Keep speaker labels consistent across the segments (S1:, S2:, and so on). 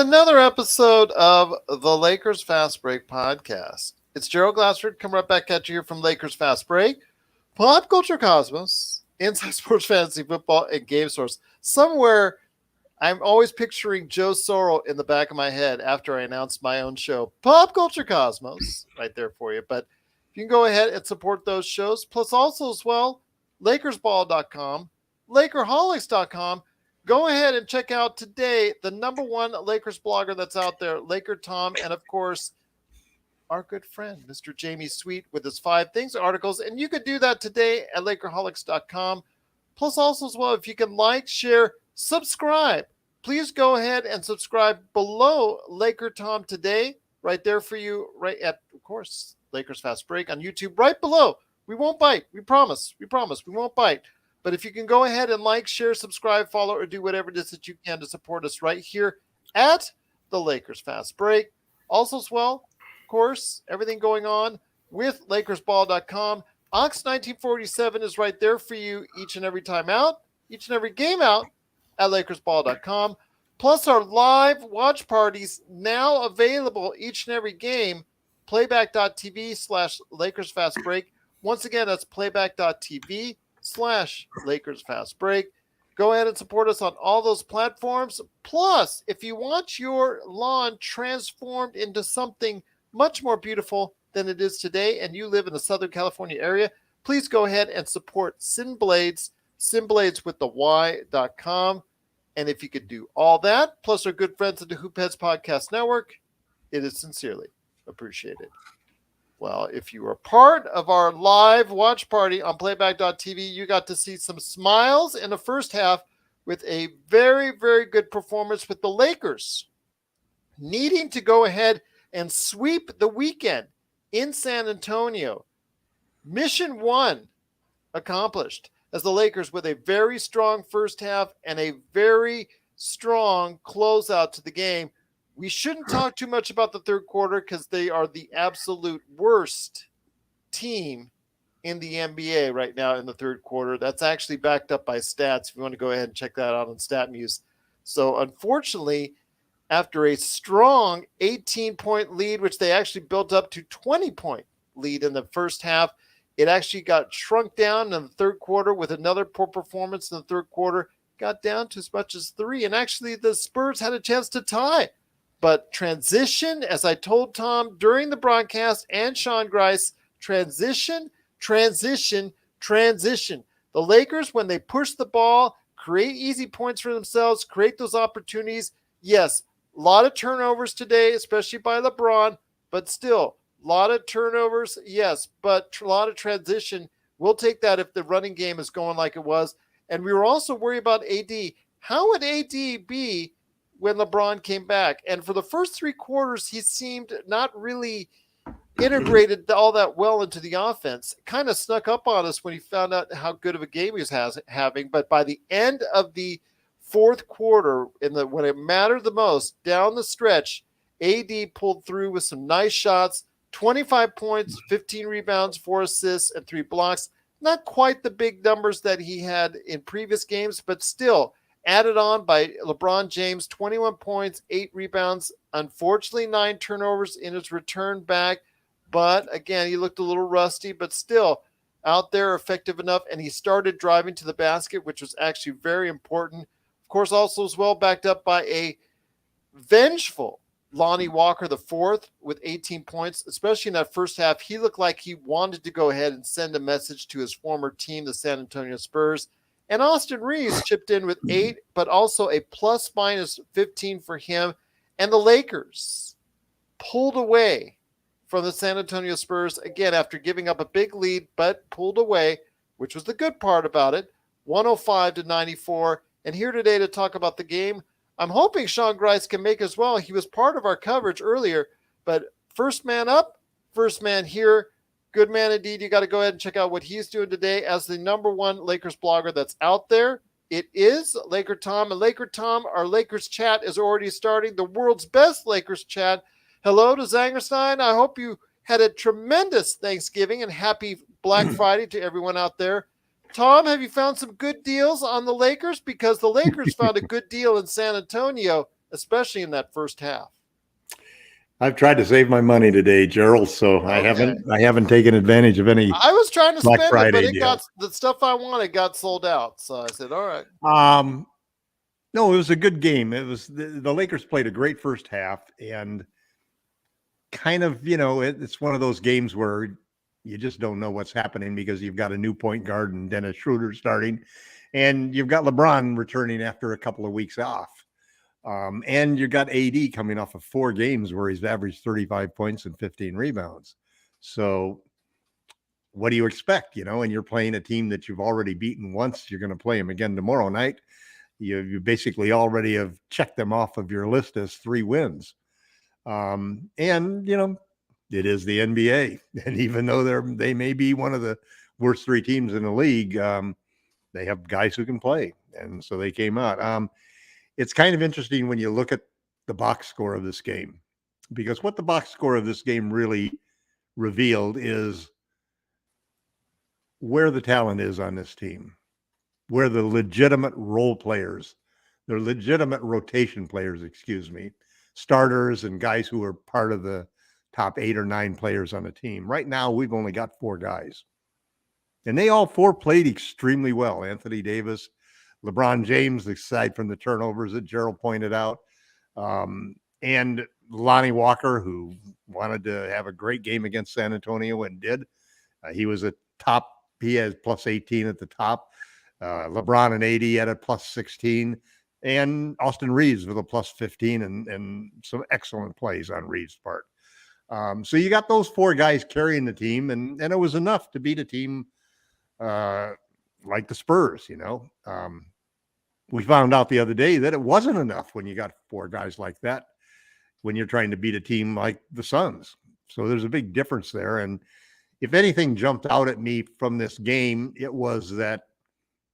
S1: another episode of the Lakers Fast Break podcast. It's Gerlad Glassford coming right back at you here from Lakers Fast Break, Pop Culture Cosmos, Inside Sports Fantasy Football, and Game Source. Somewhere, I'm always picturing Joe Soro in the back of my head after I announce my own show, Pop Culture Cosmos, right there for you. But you can go ahead and support those shows. Plus also as well, LakersBall.com, LakerHolics.com. Go ahead and check out today the number one Lakers blogger that's out there, LakerTom, and of course, our good friend, Mr. Jamie Sweet, with his 5 Things articles. And you could do that today at LakerHolics.com. Plus also as well, if you can like, share, subscribe, please go ahead and subscribe below LakerTom today, right there for you, right at, of course, Lakers Fast Break on YouTube, right below. We won't bite. We promise. We promise. We won't bite. But if you can go ahead and like, share, subscribe, follow, or do whatever it is that you can to support us right here at the Lakers Fast Break. Also as well, of course, everything going on with LakersBall.com. Ox 1947 is right there for you each and every time out, each and every game out at LakersBall.com. Plus our live watch parties now available each and every game, playback.tv/Lakers Fast Break. Once again, that's playback.tv/Lakers Fast Break. Go ahead and support us on all those platforms. Plus, if you want your lawn transformed into something much more beautiful than it is today, and you live in the Southern California area, please go ahead and support Sin Blades, Sinblades with the Y.com. And if you could do all that, plus our good friends at the Hoopheads Podcast Network, it is sincerely appreciated. Well, if you were part of our live watch party on playback.tv, you got to see some smiles in the first half with a very, very good performance with the Lakers needing to go ahead and sweep the weekend in San Antonio. Mission 1 accomplished as the Lakers with a very strong first half and a very strong closeout to the game. We shouldn't talk too much about the third quarter because they are the absolute worst team in the NBA right now in the third quarter. That's actually backed up by stats. If you want to go ahead and check that out on StatMuse. So unfortunately, after a strong 18-point lead, which they actually built up to 20-point lead in the first half, it actually got shrunk down in the third quarter with another poor performance in the third quarter, got down to as much as 3. And actually the Spurs had a chance to tie. But transition, as I told Tom during the broadcast and Sean Grice, transition. The Lakers, when they push the ball, create easy points for themselves, create those opportunities. Yes, a lot of turnovers today, especially by LeBron, but still, a lot of turnovers, yes, but a lot of transition. We'll take that if the running game is going like it was. And we were also worried about AD. How would AD be when LeBron came back? And for the first 3 quarters, he seemed not really integrated all that well into the offense. Kind of snuck up on us when he found out how good of a game he was having. But by the end of the fourth quarter, when it mattered the most, down the stretch, AD pulled through with some nice shots, 25 points, 15 rebounds, 4 assists, and 3 blocks. Not quite the big numbers that he had in previous games, but still, added on by LeBron James, 21 points, 8 rebounds, unfortunately 9 turnovers in his return back. But again, he looked a little rusty, but still out there effective enough. And he started driving to the basket, which was actually very important. Of course, also as well backed up by a vengeful Lonnie Walker IV with 18 points, especially in that first half. He looked like he wanted to go ahead and send a message to his former team, the San Antonio Spurs. And Austin Reeves chipped in with 8, but also a plus-minus 15 for him. And the Lakers pulled away from the San Antonio Spurs, again, after giving up a big lead, but pulled away, which was the good part about it, 105-94. And here today to talk about the game, I'm hoping Sean Grice can make as well. He was part of our coverage earlier, but first man up, first man here. Good man indeed. You got to go ahead and check out what he's doing today as the number one Lakers blogger that's out there. It is LakerTom. And LakerTom, our Lakers chat is already starting. The world's best Lakers chat. Hello to Zangerstein. I hope you had a tremendous Thanksgiving and happy Black Friday to everyone out there. Tom, have you found some good deals on the Lakers? Because the Lakers found a good deal in San Antonio especially in that first half.
S2: I've tried to save my money today, Gerald, so
S1: Okay.
S2: I haven't taken advantage of any
S1: I was trying to
S2: Black
S1: spend it, but
S2: Friday
S1: it
S2: deals.
S1: got the stuff I wanted got sold out. So I said, all right.
S2: No, it was a good game. It was the Lakers played a great first half, and kind of, it's one of those games where you just don't know what's happening because you've got a new point guard and Dennis Schroeder starting, and you've got LeBron returning after a couple of weeks off. And you got AD coming off of 4 games where he's averaged 35 points and 15 rebounds. So what do you expect, and you're playing a team that you've already beaten once. You're going to play them again tomorrow night. You basically already have checked them off of your list as 3 wins. And, it is the NBA. And even though they may be one of the worst 3 teams in the league, they have guys who can play. And so they came out. It's kind of interesting when you look at the box score of this game, because what the box score of this game really revealed is where the talent is on this team, where the legitimate role players, they're legitimate rotation players, starters and guys who are part of the top 8 or 9 players on the team. Right now, we've only got 4 guys. And they all 4 played extremely well. Anthony Davis, LeBron James, aside from the turnovers that Gerald pointed out, and Lonnie Walker, who wanted to have a great game against San Antonio and did. He was a top, he has plus 18 at the top. LeBron and AD at a plus 16. And Austin Reeves with a plus 15 and some excellent plays on Reeves' part. So you got those 4 guys carrying the team, and it was enough to beat a team like the Spurs, we found out the other day that it wasn't enough when you got 4 guys like that, when you're trying to beat a team like the Suns. So there's a big difference there. And if anything jumped out at me from this game, it was that,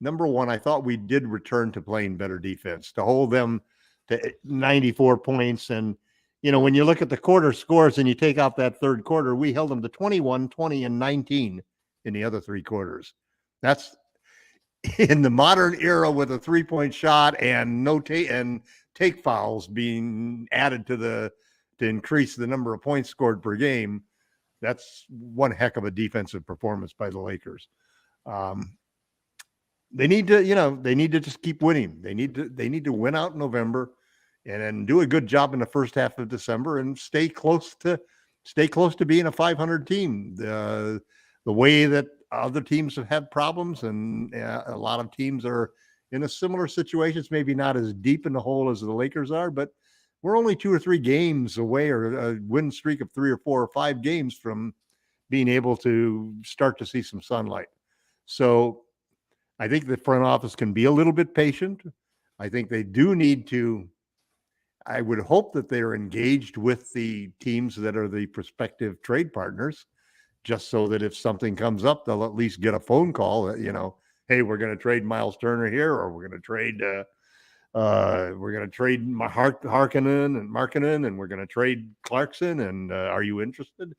S2: number one, I thought we did return to playing better defense, to hold them to 94 points. And, when you look at the quarter scores and you take out that third quarter, we held them to 21, 20, and 19 in the other 3 quarters. That's in the modern era with a 3-point shot and take fouls being added to increase the number of points scored per game. That's one heck of a defensive performance by the Lakers. They need to just keep winning. They need to win out in November and then do a good job in the first half of December and stay close to being a 500 team. The way that other teams have had problems, and a lot of teams are in a similar situation. It's maybe not as deep in the hole as the Lakers are, but we're only 2 or 3 games away, or a win streak of 3 or 4 or 5 games from being able to start to see some sunlight. So I think the front office can be a little bit patient. I think they do need to, I would hope that they're engaged with the teams that are the prospective trade partners, just so that if something comes up, they'll at least get a phone call that, hey, we're going to trade Miles Turner here, or we're going to trade Harkinen, and we're going to trade Clarkson, and are you interested?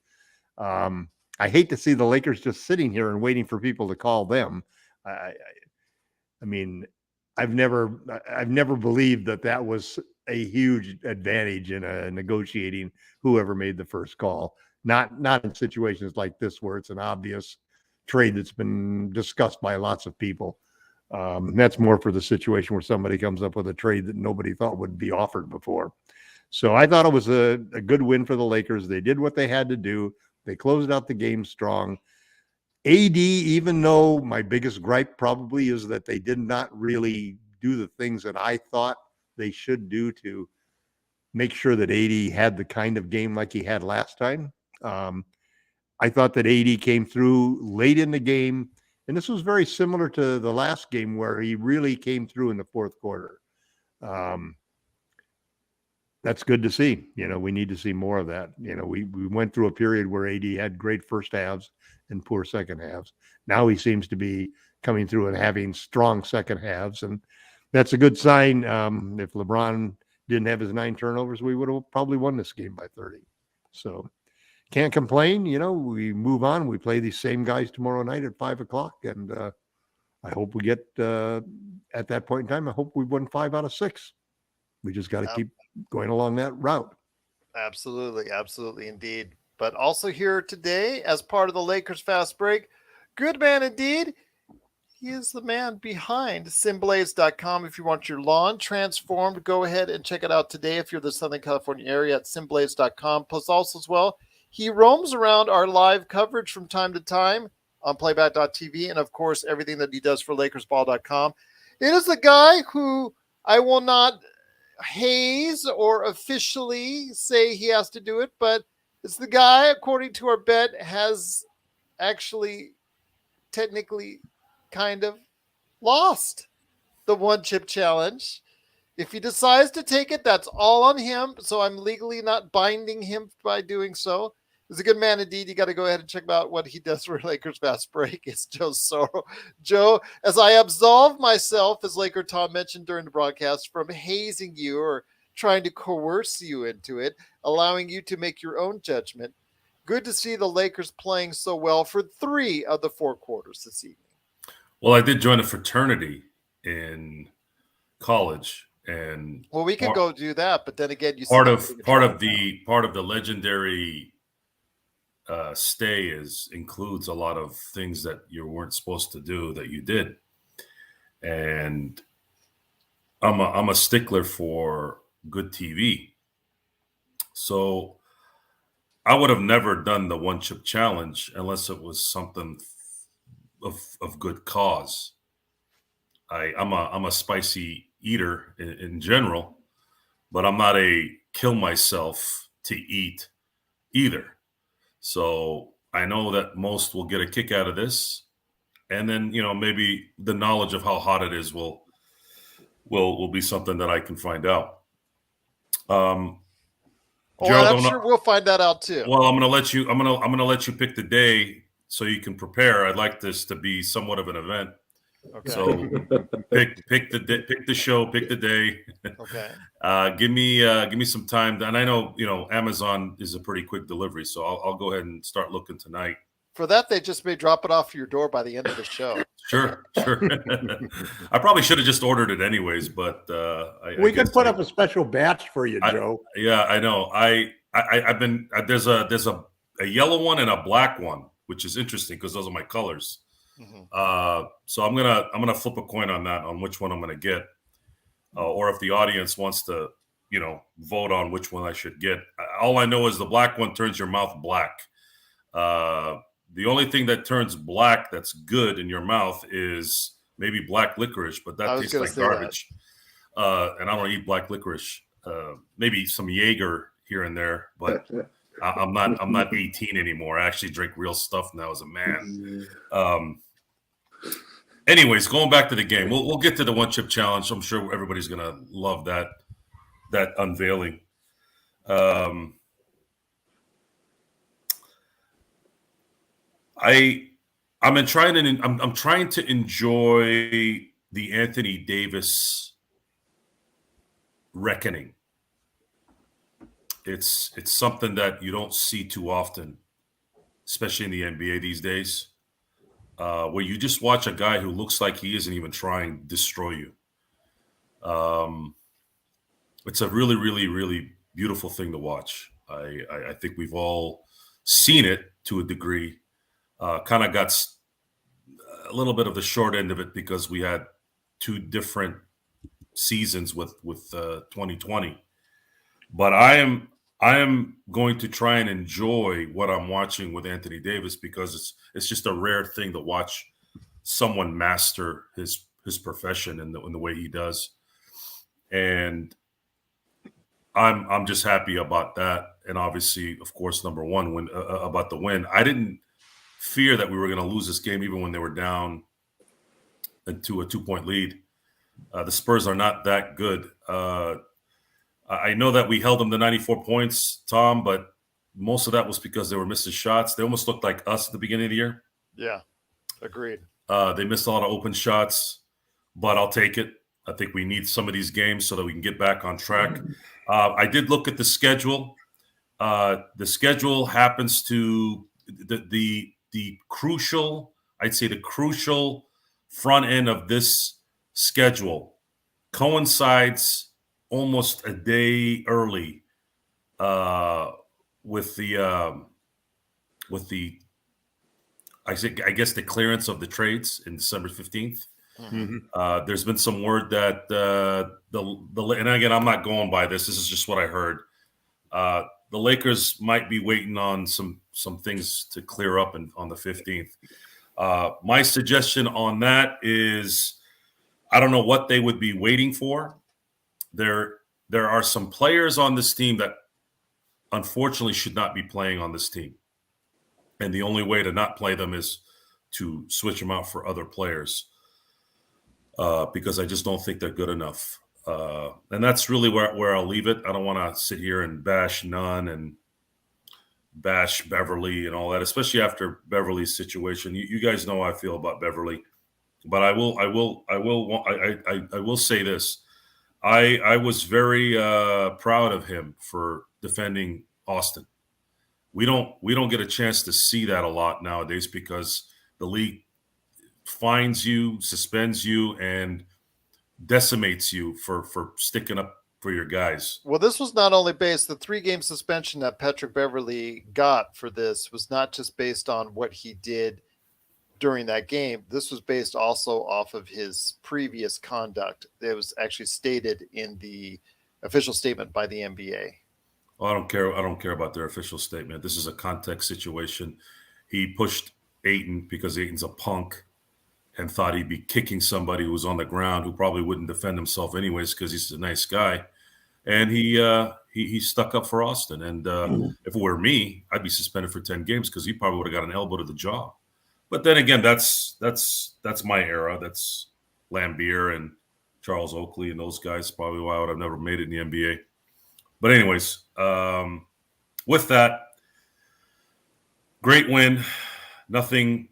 S2: I hate to see the Lakers just sitting here and waiting for people to call them. I mean, I've never believed that was a huge advantage in a negotiating whoever made the first call. Not in situations like this where it's an obvious trade that's been discussed by lots of people. That's more for the situation where somebody comes up with a trade that nobody thought would be offered before. So I thought it was a good win for the Lakers. They did what they had to do. They closed out the game strong. AD, even though my biggest gripe probably is that they did not really do the things that I thought they should do to make sure that AD had the kind of game like he had last time. I thought that AD came through late in the game, and this was very similar to the last game where he really came through in the fourth quarter. That's good to see. We need to see more of that. We went through a period where AD had great first halves and poor second halves. Now he seems to be coming through and having strong second halves, and that's a good sign. If LeBron didn't have his 9 turnovers, we would have probably won this game by 30. So can't complain. We move on. We play these same guys tomorrow night at 5:00, and I hope we get at that point in time. I hope we won 5 out of 6. We just got to going along that route.
S1: Absolutely, absolutely indeed. But also here today, as part of the Lakers Fast Break, good man indeed. He is the man behind SimBlades.com. If you want your lawn transformed, go ahead and check it out today if you're in the Southern California area at SimBlades.com. Plus, also as well, he roams around our live coverage from time to time on playback.tv, and of course, everything that he does for LakersBall.com. It is the guy who I will not haze or officially say he has to do it, but it's the guy, according to our bet, has actually technically kind of lost the one chip challenge. If he decides to take it, that's all on him. So I'm legally not binding him by doing so. He's a good man indeed. You got to go ahead and check out what he does for Lakers Fast Break. It's Joe Soro. Joe, as I absolve myself, as LakerTom mentioned during the broadcast, from hazing you or trying to coerce you into it, allowing you to make your own judgment. Good to see the Lakers playing so well for 3 of the 4 quarters this evening.
S3: Well, I did join a fraternity in college, and
S1: well, we can go do that. But then again, you
S3: part of the legendary stay includes a lot of things that you weren't supposed to do that you did, and I'm a stickler for good TV. So I would have never done the one chip challenge unless it was something of good cause. I'm a spicy eater in general, but I'm not a kill myself to eat either. So I know that most will get a kick out of this, and then maybe the knowledge of how hot it is will be something that I can find out.
S1: Gerald, I'm sure we'll find that out too.
S3: Well, I'm gonna let you pick the day so you can prepare. I'd like this to be somewhat of an event.
S1: Okay.
S3: So pick the show, pick the day.
S1: Okay.
S3: Give me some time, and I know Amazon is a pretty quick delivery, so I'll go ahead and start looking tonight.
S1: For that, they just may drop it off your door by the end of the show.
S3: Sure. I probably should have just ordered it anyways, but
S2: we can put up a special batch for you, Joe.
S3: Yeah, I know. I've been there's a yellow one and a black one, which is interesting because those are my colors. Mm-hmm. So I'm gonna flip a coin on that, on which one I'm gonna get, or if the audience wants to, vote on which one I should get. All I know is the black one turns your mouth black. The only thing that turns black that's good in your mouth is maybe black licorice, but that tastes like garbage. And I don't eat black licorice. Maybe some Jaeger here and there, but I'm not 18 anymore. I actually drink real stuff now as a man. Anyways, going back to the game, we'll get to the one chip challenge. I'm sure everybody's gonna love that unveiling. I'm trying to enjoy the Anthony Davis reckoning. It's something that you don't see too often, especially in the NBA these days, where you just watch a guy who looks like he isn't even trying to destroy you. It's a really, really, really beautiful thing to watch. I think we've all seen it to a degree. Kind of got a little bit of the short end of it because we had 2 different seasons with 2020. But I am going to try and enjoy what I'm watching with Anthony Davis because it's just a rare thing to watch someone master his profession in the way he does, and I'm just happy about that. And obviously, of course, number one, about the win. I didn't fear that we were going to lose this game even when they were down into a 2-point lead. The Spurs are not that good. I know that we held them to 94 points, Tom, but most of that was because they were missing shots. They almost looked like us at the beginning of the year.
S1: Yeah, agreed.
S3: They missed a lot of open shots, but I'll take it. I think we need some of these games so that we can get back on track. I did look at the schedule. The schedule happens to the crucial, I'd say the crucial front end of this schedule coincides almost a day early with the I guess the clearance of the trades in December 15th.
S2: Mhm.
S3: There's been some word that and again, I'm not going by this. This is just what I heard. The Lakers might be waiting on some things to clear up on the 15th. My suggestion on that is, I don't know what they would be waiting for. There are some players on this team that unfortunately should not be playing on this team. And the only way to not play them is to switch them out for other players, because I just don't think they're good enough. And that's really where I'll leave it. I don't want to sit here and bash Nunn and bash Beverly and all that, especially after Beverly's situation. You guys know how I feel about Beverly, but I will say this. I was very proud of him for defending Austin. We don't get a chance to see that a lot nowadays because the league fines you, suspends you, and decimates you for sticking up for your guys.
S1: Well, this was not only based, the 3-game suspension that Patrick Beverly got for this was not just based on what he did during that game. This was based also off of his previous conduct. It was actually stated in the official statement by the NBA.
S3: Well, I don't care about their official statement. This is a context situation. He pushed Ayton because Ayton's a punk and thought he'd be kicking somebody who was on the ground who probably wouldn't defend himself anyways because he's a nice guy. And he stuck up for Austin. And if it were me, I'd be suspended for 10 games because he probably would have got an elbow to the jaw. But then again, that's my era. That's Lambeer and Charles Oakley and those guys. Probably why I would have never made it in the NBA. But anyways, with that, great win. Nothing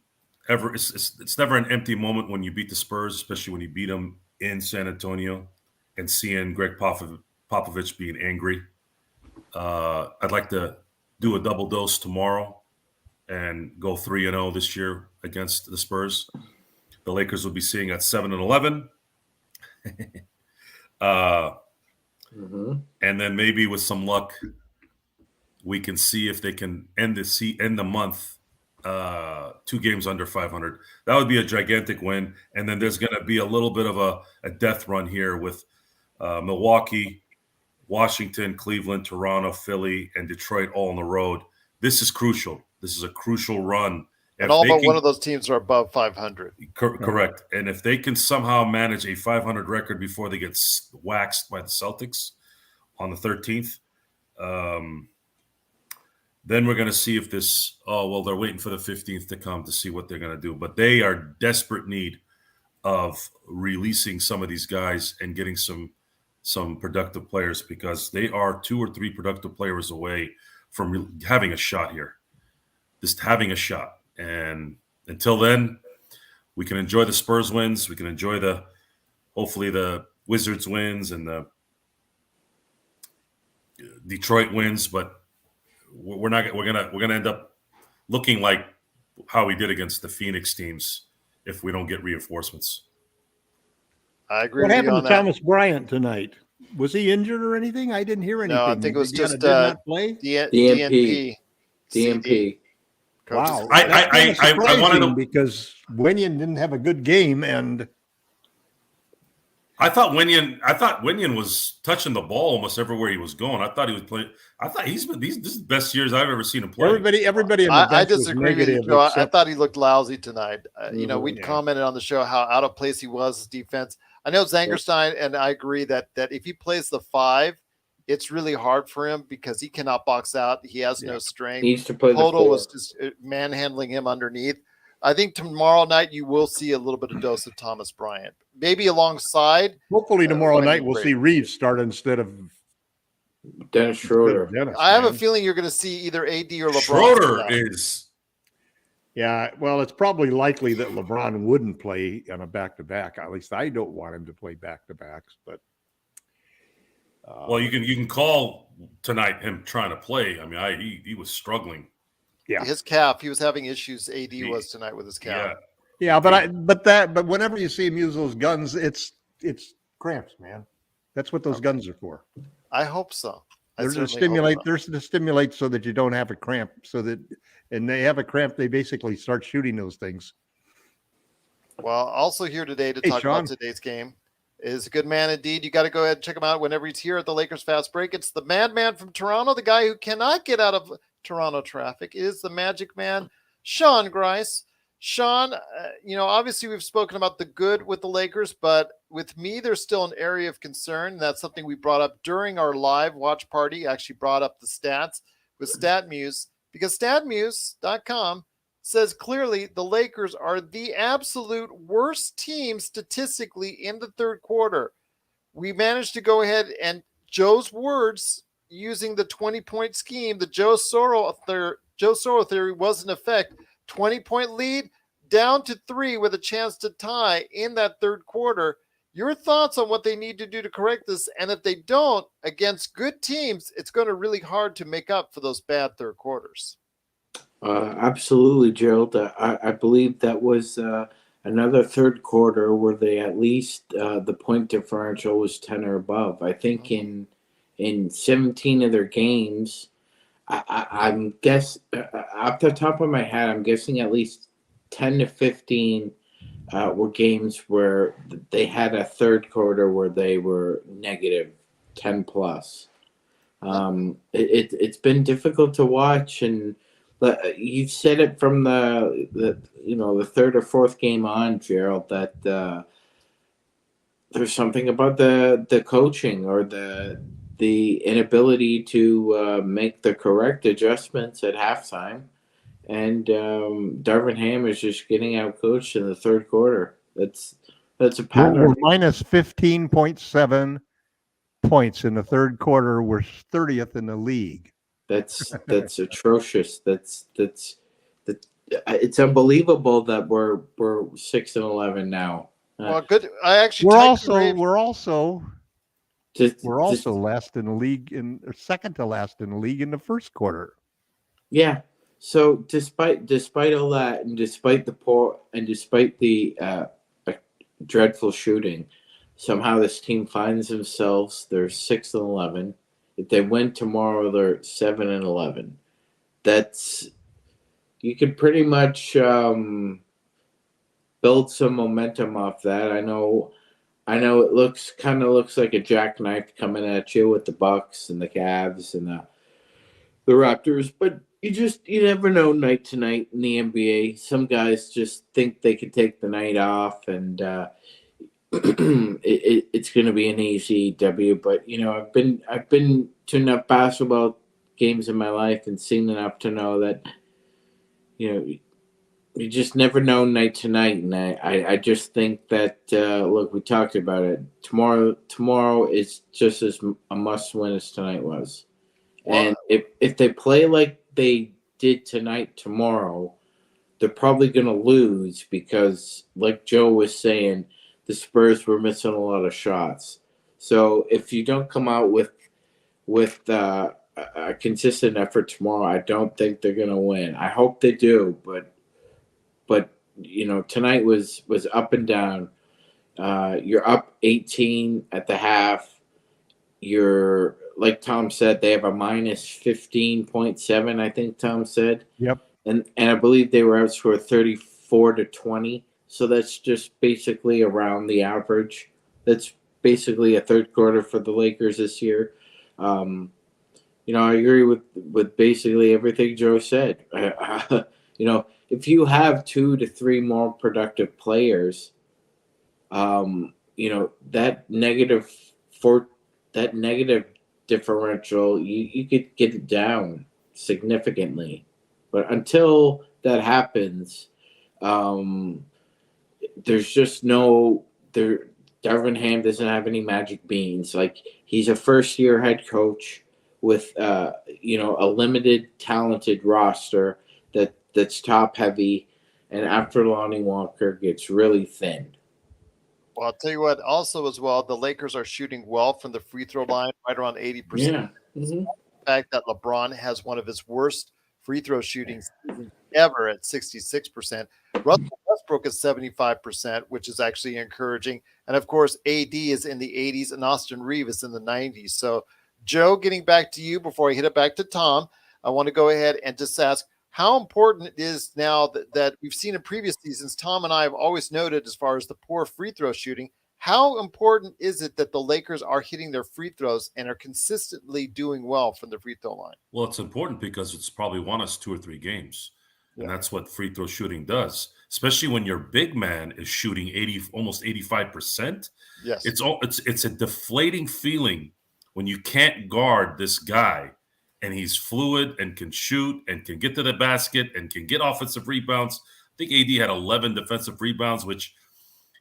S3: ever. It's never an empty moment when you beat the Spurs, especially when you beat them in San Antonio, and seeing Greg Popovich being angry. I'd like to do a double dose tomorrow and go 3-0 this year against the Spurs. The Lakers will be seeing at 7-11. And then maybe with some luck, we can see if they can end the month 2 games under 500. That would be a gigantic win. And then there's going to be a little bit of a death run here with Milwaukee, Washington, Cleveland, Toronto, Philly, and Detroit all on the road. This is crucial. This is a crucial run.
S1: And all but one of those teams are above 500.
S3: Correct. And if they can somehow manage a 500 record before they get waxed by the Celtics on the 13th, then we're going to see if this, they're waiting for the 15th to come to see what they're going to do. But they are desperate need of releasing some of these guys and getting some productive players, because they are 2 or 3 productive players away from having a shot here. Just having a shot. And until then, we can enjoy the Spurs wins. We can enjoy hopefully the Wizards wins and the Detroit wins. But we're gonna end up looking like how we did against the Phoenix teams if we don't get reinforcements.
S1: I agree.
S2: What
S1: with
S2: happened
S1: you on
S2: to
S1: that.
S2: Thomas Bryant tonight? Was he injured or anything? I didn't hear anything.
S1: No, I think it was
S2: Indiana
S1: just
S2: did not play.
S1: DNP.
S4: DNP.
S2: Wow,
S3: I wanted to,
S2: because Wenyen didn't have a good game, and
S3: I thought Wenyen was touching the ball almost everywhere he was going. I thought he was playing. I thought this is the best years I've ever seen him play.
S2: everybody in the
S1: I
S2: bench was
S1: disagree with you,
S2: negative.
S1: Joe. I
S2: except-
S1: thought he looked lousy tonight. We'd
S2: Yeah.
S1: commented on the show how out of place he was, his defense. I know Zangerstein, and I agree that if he plays the 5, it's really hard for him because he cannot box out. He has no strength.
S4: Needs to play the
S1: Total
S4: 4.
S1: was just manhandling him underneath. I think tomorrow night you will see a little bit of dose of Thomas Bryant, maybe alongside.
S2: Hopefully tomorrow
S1: Wenyen
S2: night we'll
S1: Brady.
S2: see Reeves start instead of
S4: Dennis Schroeder.
S2: Dennis,
S1: I have a
S2: man.
S1: feeling you're going to see either AD or LeBron.
S3: Schroeder
S1: tonight.
S3: is.
S2: Yeah, well, it's probably likely that LeBron wouldn't play on a back-to-back. At least I don't want him to play back-to-backs. But
S3: Well, you can call tonight him trying to play. I mean, he was struggling.
S2: yeah,
S1: His calf, he was having issues. AD was tonight with his calf.
S3: Yeah,
S2: but whenever you see him use those guns, it's cramps, man. That's what those guns are for.
S1: I hope so.
S2: They're to stimulate. They're to stimulate so that you don't have a cramp. And they have a cramp. They basically start shooting those things.
S1: Well, also here today to
S2: Hey,
S1: talk
S2: Sean.
S1: about today's game is a good man indeed. You got to go ahead and check him out whenever he's here at the Lakers Fast Break. It's the madman from Toronto, the guy who cannot get out of Toronto traffic. It is the Magic Man, Sean Grice. Sean, obviously we've spoken about the good with the Lakers, but with me, there's still an area of concern. That's something we brought up during our live watch party. Actually brought up the stats with StatMuse, because StatMuse.com says clearly the Lakers are the absolute worst team statistically in the third quarter. We managed to go ahead and Joe's words, using the 20-point scheme, the Joe Soro theory was in effect. 20-point lead, down to 3 with a chance to tie in that third quarter. Your thoughts on what they need to do to correct this, and if they don't, against good teams, it's going to be really hard to make up for those bad third quarters.
S4: Absolutely, Gerald. I believe that was another third quarter where they at least the point differential was 10 or above. I think in 17 of their games, I'm guess off the top of my head, I'm guessing at least 10 to 15 were games where they had a third quarter where they were negative 10 plus. It's been difficult to watch, and you said it from the third or fourth game on, Gerald, that there's something about the coaching or the inability to make the correct adjustments at halftime, and Darvin Ham is just getting out coached in the third quarter. That's a pattern.
S2: We're minus 15.7 points in the third quarter. We're 30th in the league.
S4: That's atrocious. That's it's unbelievable that we're 6-11 now.
S1: Well, good. I actually
S2: We're also last in the league or second to last in the league in the first quarter.
S4: Yeah. So despite all that, and despite the dreadful shooting, somehow this team finds themselves. They're 6-11. If they win tomorrow, they're 7-11. That's, you could pretty much build some momentum off that. I know it looks like a jackknife coming at you with the Bucks and the Cavs and the Raptors, but you never know night to night in the NBA. Some guys just think they can take the night off, and it's going to be an easy W. But I've been to enough basketball games in my life and seen enough to know that you just never know night to night. And I just think that look, we talked about it. Tomorrow is just as a must win as tonight was. And if they play like they did tonight, tomorrow, they're probably going to lose because, like Joe was saying, the Spurs were missing a lot of shots. So if you don't come out with a consistent effort tomorrow, I don't think they're going to win. I hope they do, but tonight was up and down. You're up 18 at the half. You're, like Tom said, they have a minus 15.7, I think Tom said.
S2: Yep.
S4: And I believe they were outscored 34-20. So that's just basically around the average. That's basically a third quarter for the Lakers this year. I agree with basically everything Joe said. If you have 2 to 3 more productive players, that negative differential, you could get it down significantly. But until that happens, there's just Darvin Ham doesn't have any magic beans. Like, he's a first-year head coach with a limited talented roster that's top heavy, and after Lonnie Walker gets really thin.
S1: Well, I'll tell you what, also as well, the Lakers are shooting well from the free throw line, right around 80%.
S4: Yeah. Mm-hmm.
S1: The fact that LeBron has one of his worst free throw shootings ever at 66%. Russell Westbrook is 75%, which is actually encouraging. And of course, AD is in the 80s and Austin Reeves is in the 90s. So, Joe, getting back to you before I hit it back to Tom, I want to go ahead and just ask how important it is now that we've seen in previous seasons. Tom and I have always noted, as far as the poor free throw shooting, how important is it that the Lakers are hitting their free throws and are consistently doing well from the free throw line?
S3: Well, it's important because it's probably won us 2 or 3 games. And that's what free throw shooting does, especially when your big man is shooting almost 85%.
S1: Yes.
S3: It's a deflating feeling when you can't guard this guy and he's fluid and can shoot and can get to the basket and can get offensive rebounds. I think AD had 11 defensive rebounds, which,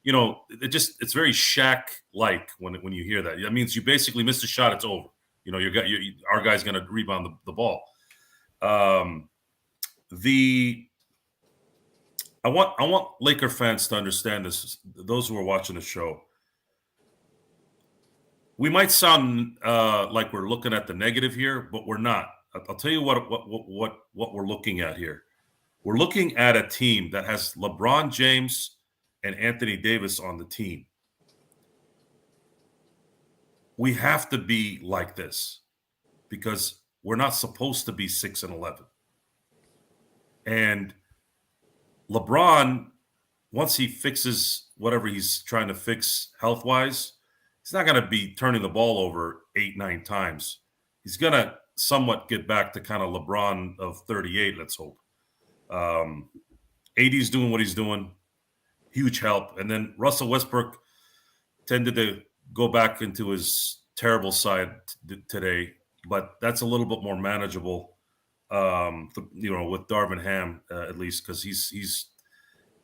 S3: it's very Shaq-like when you hear that. That means you basically missed a shot, it's over. Our guy's going to rebound the ball. I want Laker fans to understand this. Those who are watching the show, we might sound like we're looking at the negative here, but we're not. I'll tell you what we're looking at here. We're looking at a team that has LeBron James and Anthony Davis on the team. We have to be like this because we're not supposed to be 6-11. And LeBron, once he fixes whatever he's trying to fix health-wise, he's not going to be turning the ball over 8-9 times. He's going to somewhat get back to kind of LeBron of 38, let's hope. AD's doing what he's doing. Huge help. And then Russell Westbrook tended to go back into his terrible side today, but that's a little bit more manageable. With Darvin Ham at least, because he's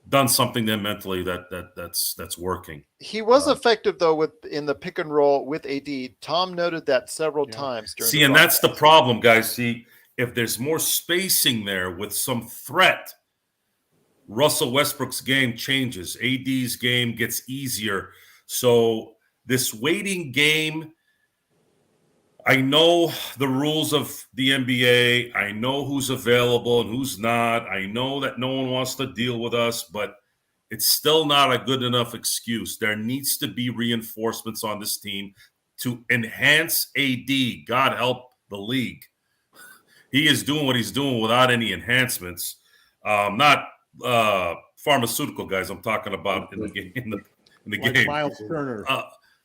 S3: done something then mentally that's working.
S1: He was effective though in the pick and roll with AD. Tom noted that several times.
S3: And that's the problem, guys. See, if there's more spacing there with some threat, Russell Westbrook's game changes. AD's game gets easier. So this waiting game, I know the rules of the NBA. I know who's available and who's not. I know that no one wants to deal with us, but it's still not a good enough excuse. There needs to be reinforcements on this team to enhance AD. God help the league. He is doing what he's doing without any enhancements. Not pharmaceutical guys I'm talking about in the game. Game.
S2: Miles Turner.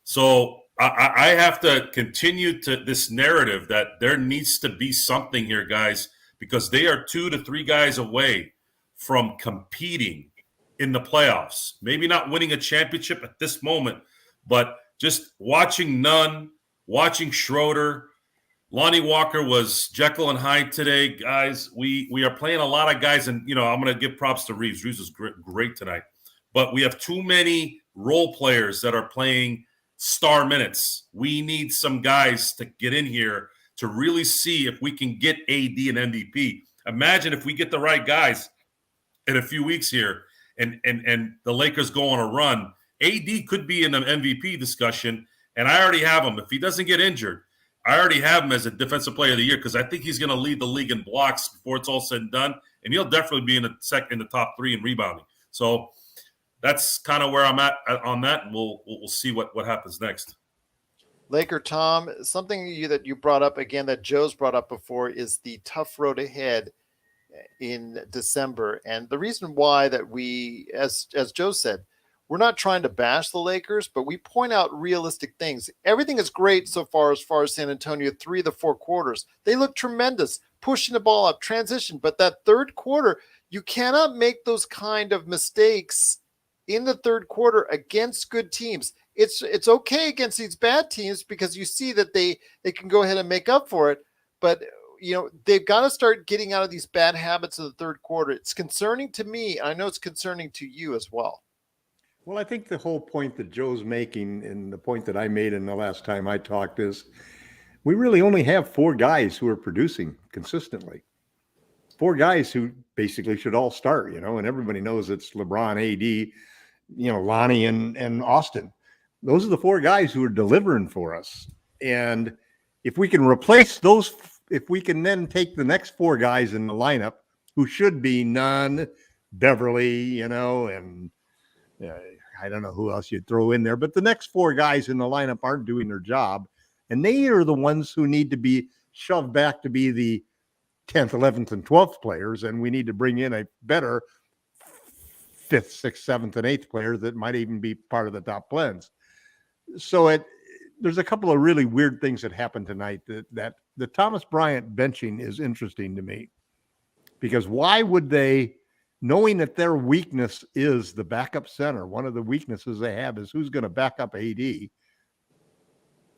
S3: So I have to continue to this narrative that there needs to be something here, guys, because they are 2 to 3 guys away from competing in the playoffs. Maybe not winning a championship at this moment, but just watching Nunn, watching Schroeder. Lonnie Walker was Jekyll and Hyde today, guys. We are playing a lot of guys, and I'm going to give props to Reeves. Reeves was great tonight, but we have too many role players that are playing star minutes. We need some guys to get in here to really see if we can get AD and MVP. Imagine if we get the right guys in a few weeks here and the Lakers go on a run. AD could be in an MVP discussion, and I already have him. If he doesn't get injured, I already have him as a defensive player of the year because I think he's going to lead the league in blocks before it's all said and done, and he'll definitely be in the top 3 in rebounding. So that's kind of where I'm at on that, and we'll see what happens next.
S1: LakerTom, something that you brought up again that Joe's brought up before is the tough road ahead in December. And the reason why that we, as Joe said, we're not trying to bash the Lakers, but we point out realistic things. Everything is great so far as San Antonio, 3 of the 4 quarters. They look tremendous, pushing the ball up, transition. But that third quarter, you cannot make those kind of mistakes in the third quarter against good teams. It's okay against these bad teams because you see that they can go ahead and make up for it. But, they've got to start getting out of these bad habits of the third quarter. It's concerning to me. I know it's concerning to you as well.
S2: Well, I think the whole point that Joe's making and the point that I made in the last time I talked is we really only have 4 guys who are producing consistently. 4 guys who basically should all start, and everybody knows it's LeBron, AD, Lonnie and Austin. Those are the 4 guys who are delivering for us. And if we can replace those, if we can then take the next 4 guys in the lineup who should be Nunn, Beverly, and I don't know who else you'd throw in there, but the next 4 guys in the lineup aren't doing their job, and they are the ones who need to be shoved back to be the 10th, 11th, and 12th players, and we need to bring in a better 5th, 6th, 7th, and 8th player that might even be part of the top blends. So there's a couple of really weird things that happened tonight that the Thomas Bryant benching is interesting to me, because why would they, knowing that their weakness is the backup center, one of the weaknesses they have is who's going to back up AD.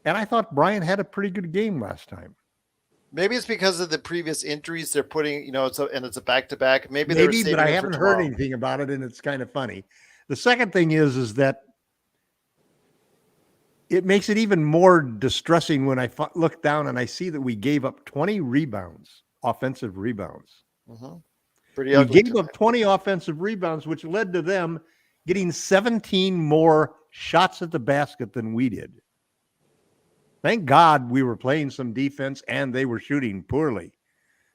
S2: And I thought Bryant had a pretty good game last time.
S1: Maybe it's because of the previous injuries they're putting, it's a back-to-back. Maybe,
S2: but I haven't heard anything about it, and it's kind of funny. The second thing is that it makes it even more distressing when I look down and I see that we gave up 20 rebounds, offensive rebounds.
S1: Mm-hmm. Pretty ugly.
S2: We gave up 20 offensive rebounds, which led to them getting 17 more shots at the basket than we did. Thank God we were playing some defense and they were shooting poorly,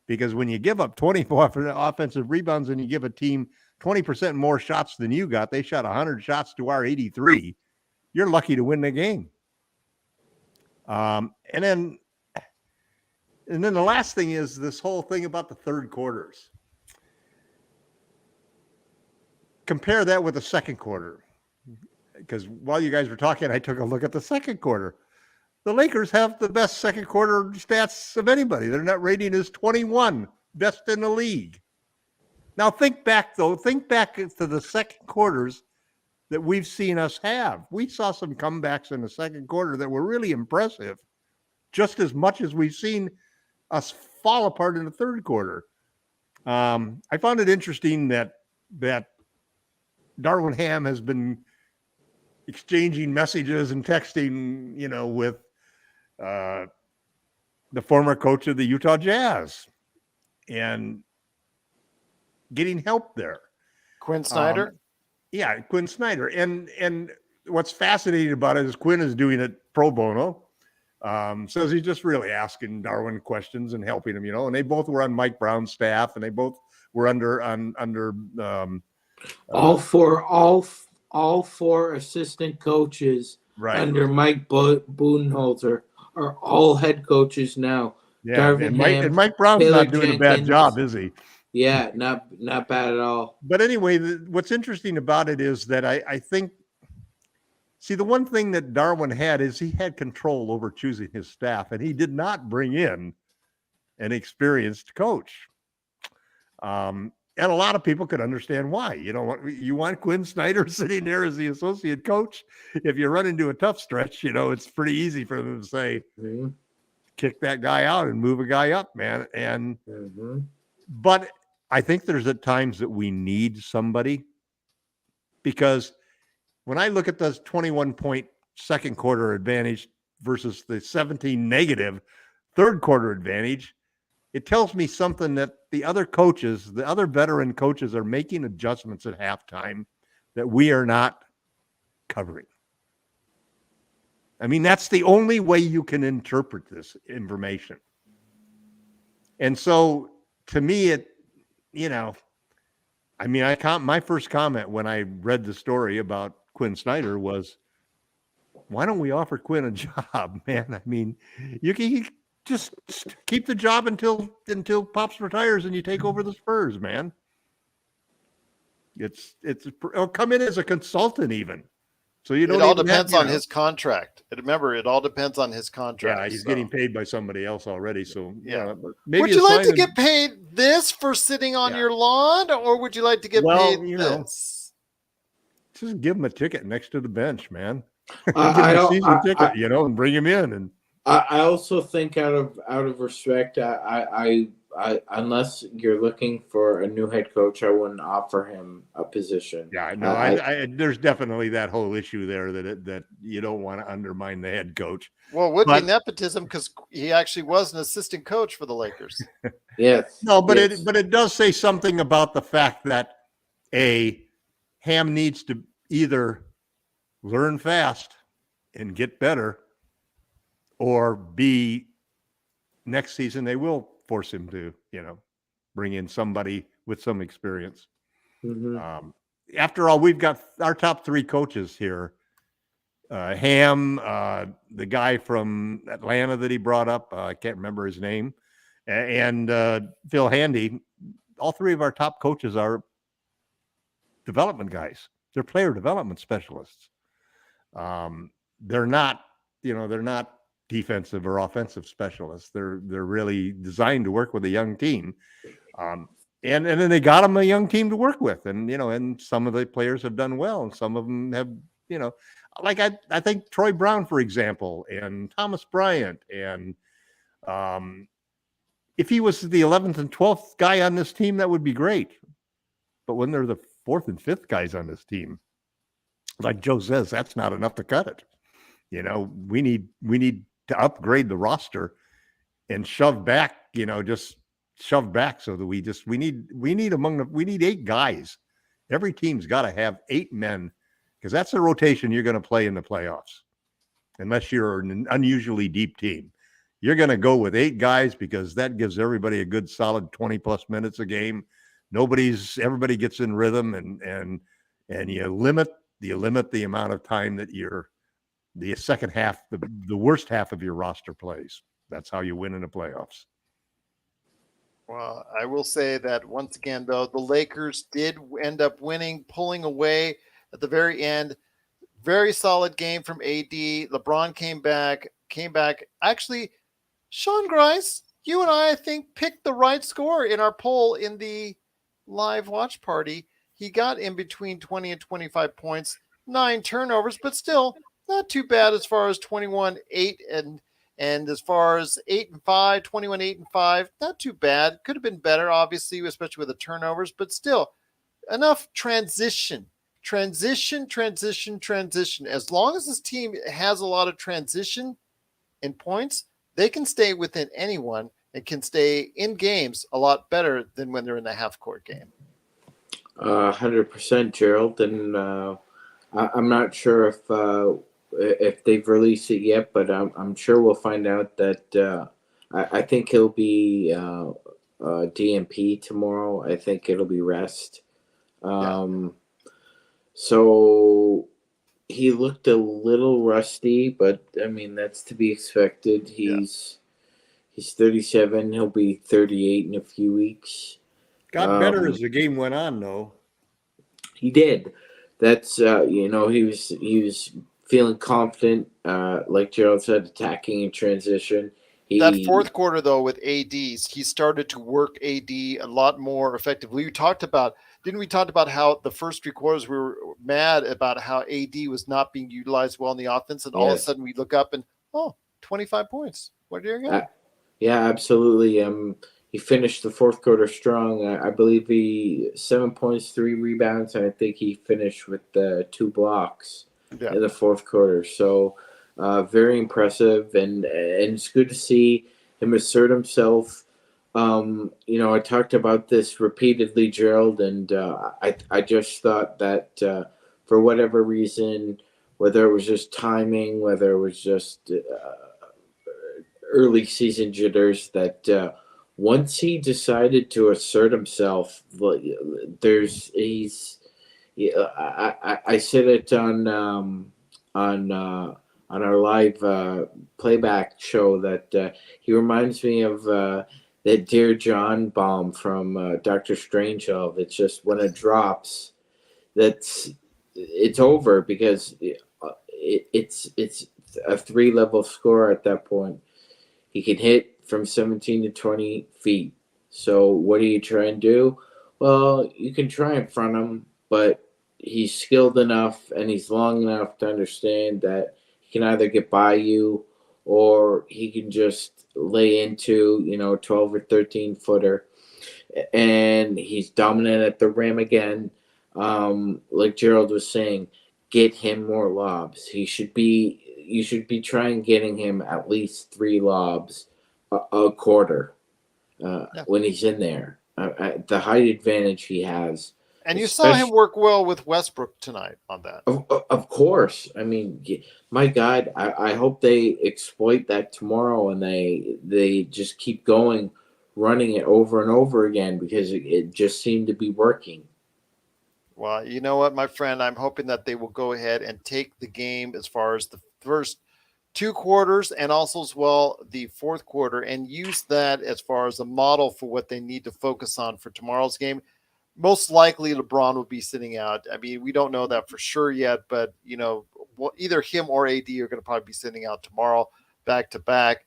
S2: because when you give up 24 offensive rebounds and you give a team 20% more shots than you got, they shot 100 shots to our 83. You're lucky to win the game. And then the last thing is this whole thing about the third quarters. Compare that with the second quarter, because while you guys were talking, I took a look at the second quarter. The Lakers have the best second quarter stats of anybody. Their net rating is 21, best in the league. Now think back to the second quarters that we've seen us have. We saw some comebacks in the second quarter that were really impressive, just as much as we've seen us fall apart in the third quarter. I found it interesting that Darwin Ham has been exchanging messages and texting, with the former coach of the Utah Jazz and getting help there.
S1: Quinn Snyder?
S2: Yeah, Quinn Snyder. And what's fascinating about it is Quinn is doing it pro bono. So he's just really asking Darwin questions and helping him, and they both were on Mike Brown's staff, and they both were under
S4: all four assistant coaches under Mike Budenholzer are all head coaches now.
S2: Yeah, and Mike Brown's not doing a bad job, is he?
S4: Yeah, not bad at all.
S2: But anyway, what's interesting about it is that I think, the one thing that Darwin had is he had control over choosing his staff, and he did not bring in an experienced coach. And a lot of people could understand why. You want Quinn Snyder sitting there as the associate coach. If you run into a tough stretch, it's pretty easy for them to say, kick that guy out and move a guy up, man. And but I think there's at times that we need somebody, because when I look at the 21-point second quarter advantage versus the 17 negative third quarter advantage, it tells me something that the other veteran coaches are making adjustments at halftime that we are not covering. I mean, that's the only way you can interpret this information. And so to me, my first comment when I read the story about Quinn Snyder was, why don't we offer Quinn a job, man? I mean, you can just keep the job until Pops retires and you take over the Spurs, man. It'll come in as a consultant even. So you don't.
S1: It all depends on his contract. Remember, it all depends on his contract.
S2: Yeah, he's getting paid by somebody else already. So
S1: maybe would you like to get paid this for sitting on your lawn, or would you like to get paid this?
S2: Just give him a ticket next to the bench, man. Give him a season ticket, and bring him in. And
S4: I also think out of respect, I unless you're looking for a new head coach, I wouldn't offer him a position.
S2: Yeah, no, there's definitely that whole issue there that you don't want to undermine the head coach.
S1: Well, it would be nepotism because he actually was an assistant coach for the Lakers.
S4: Yes.
S2: No, but it does say something about the fact that Ham needs to either learn fast and get better, or B, next season they will force him to, bring in somebody with some experience. After all, we've got our top 3 coaches here. Ham, the guy from Atlanta that he brought up, I can't remember his name, and Phil Handy. All 3 of our top coaches are development guys. They're player development specialists. They're not defensive or offensive specialists. They're really designed to work with a young team. And then they got them a young team to work with. And some of the players have done well, and some of them have, like I think Troy Brown, for example, and Thomas Bryant. And if he was the 11th and 12th guy on this team, that would be great. But when they're the 4th and 5th guys on this team, like Joe says, that's not enough to cut it. We need to upgrade the roster and shove back, just shove back so that we need 8 guys. Every team's got to have 8 men, because that's the rotation you're going to play in the playoffs. Unless you're an unusually deep team, you're going to go with 8 guys, because that gives everybody a good solid 20 plus minutes a game. Everybody gets in rhythm, and you limit the amount of time that the second half, the worst half of your roster plays. That's how you win in the playoffs.
S1: Well, I will say that once again, though, the Lakers did end up winning, pulling away at the very end. Very solid game from AD. LeBron came back. Actually, Sean Grice, you and I think, picked the right score in our poll in the live watch party. He got in between 20 and 25 points, 9 turnovers, but still not too bad as far as 21-8 and as far as 8-5, 21-8-5, not too bad. Could have been better, obviously, especially with the turnovers, but still enough transition. As long as this team has a lot of transition in points, they can stay within anyone and can stay in games a lot better than when they're in the half-court game.
S4: 100%, Gerald, and I'm not sure if they've released it yet, but I'm sure we'll find out that I think he'll be DNP tomorrow. I think it'll be rest. So he looked a little rusty, but I mean that's to be expected. He's 37. He'll be 38 in a few weeks.
S2: Got better as the game went on, though.
S4: He did. That's he was feeling confident, like Gerald said, attacking in transition.
S1: That fourth quarter, though, with ADs, he started to work AD a lot more effectively. Didn't we talk about how the first 3 quarters we were mad about how AD was not being utilized well in the offense, and all of a sudden we look up and 25 points. What are you going?
S4: Yeah, absolutely. He finished the fourth quarter strong. I believe he 7 points, 3 rebounds, and I think he finished with 2 blocks in the fourth quarter. So very impressive, and it's good to see him assert himself. I talked about this repeatedly, Gerald, and I just thought that for whatever reason, whether it was just timing, whether it was just early season jitters, that once he decided to assert himself, I said it on our live playback show that he reminds me of that Dear John bomb from Dr. Strangelove. It's just when it drops, it's over, because it's a 3-level score at that point. He can hit from 17 to 20 feet. So what do you try and do? Well, you can try in front of him, but he's skilled enough and he's long enough to understand that he can either get by you or he can just lay into, 12 or 13 footer. And he's dominant at the rim again. Like Gerald was saying, get him more lobs. You should be trying getting him at least 3 lobs a quarter when he's in there. The height advantage he has.
S1: And you saw him work well with Westbrook tonight on that.
S4: Of course. I mean, my God, I hope they exploit that tomorrow and they just keep going, running it over and over again, because it just seemed to be working.
S1: Well, you know what, my friend? I'm hoping that they will go ahead and take the game as far as the first 2 quarters and also as well the fourth quarter and use that as far as a model for what they need to focus on for tomorrow's game. Most likely LeBron will be sitting out. I mean, we don't know that for sure yet, but either him or AD are going to probably be sitting out tomorrow back to back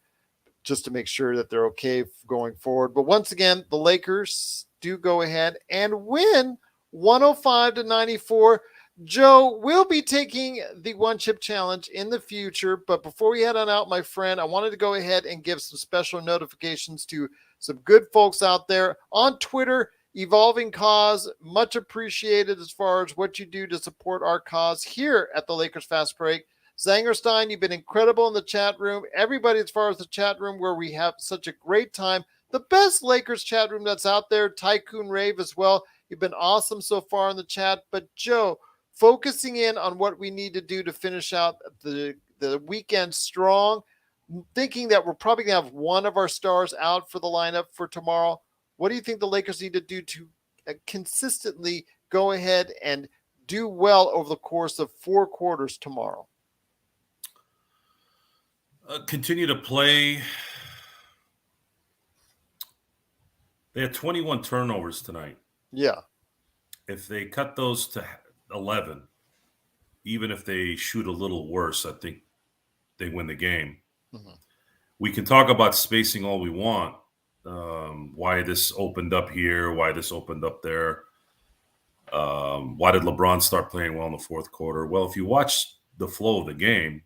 S1: just to make sure that they're okay going forward. But once again, the Lakers do go ahead and win 105-94. Joe will be taking the one chip challenge in the future. But before we head on out, my friend, I wanted to go ahead and give some special notifications to some good folks out there on Twitter. Evolving Cause, much appreciated as far as what you do to support our cause here at the Lakers Fast Break. Zangerstein, you've been incredible in the chat room. Everybody as far as the chat room where we have such a great time. The best Lakers chat room that's out there. Tycoon Rave as well. You've been awesome so far in the chat. But Joe, focusing in on what we need to do to finish out the weekend strong, thinking that we're probably going to have one of our stars out for the lineup for tomorrow. What do you think the Lakers need to do to consistently go ahead and do well over the course of 4 quarters tomorrow?
S3: Continue to play. They had 21 turnovers tonight.
S1: Yeah.
S3: If they cut those to 11, even if they shoot a little worse, I think they win the game. Mm-hmm. We can talk about spacing all we want. Why this opened up here, why this opened up there. Why did LeBron start playing well in the fourth quarter? Well, if you watch the flow of the game,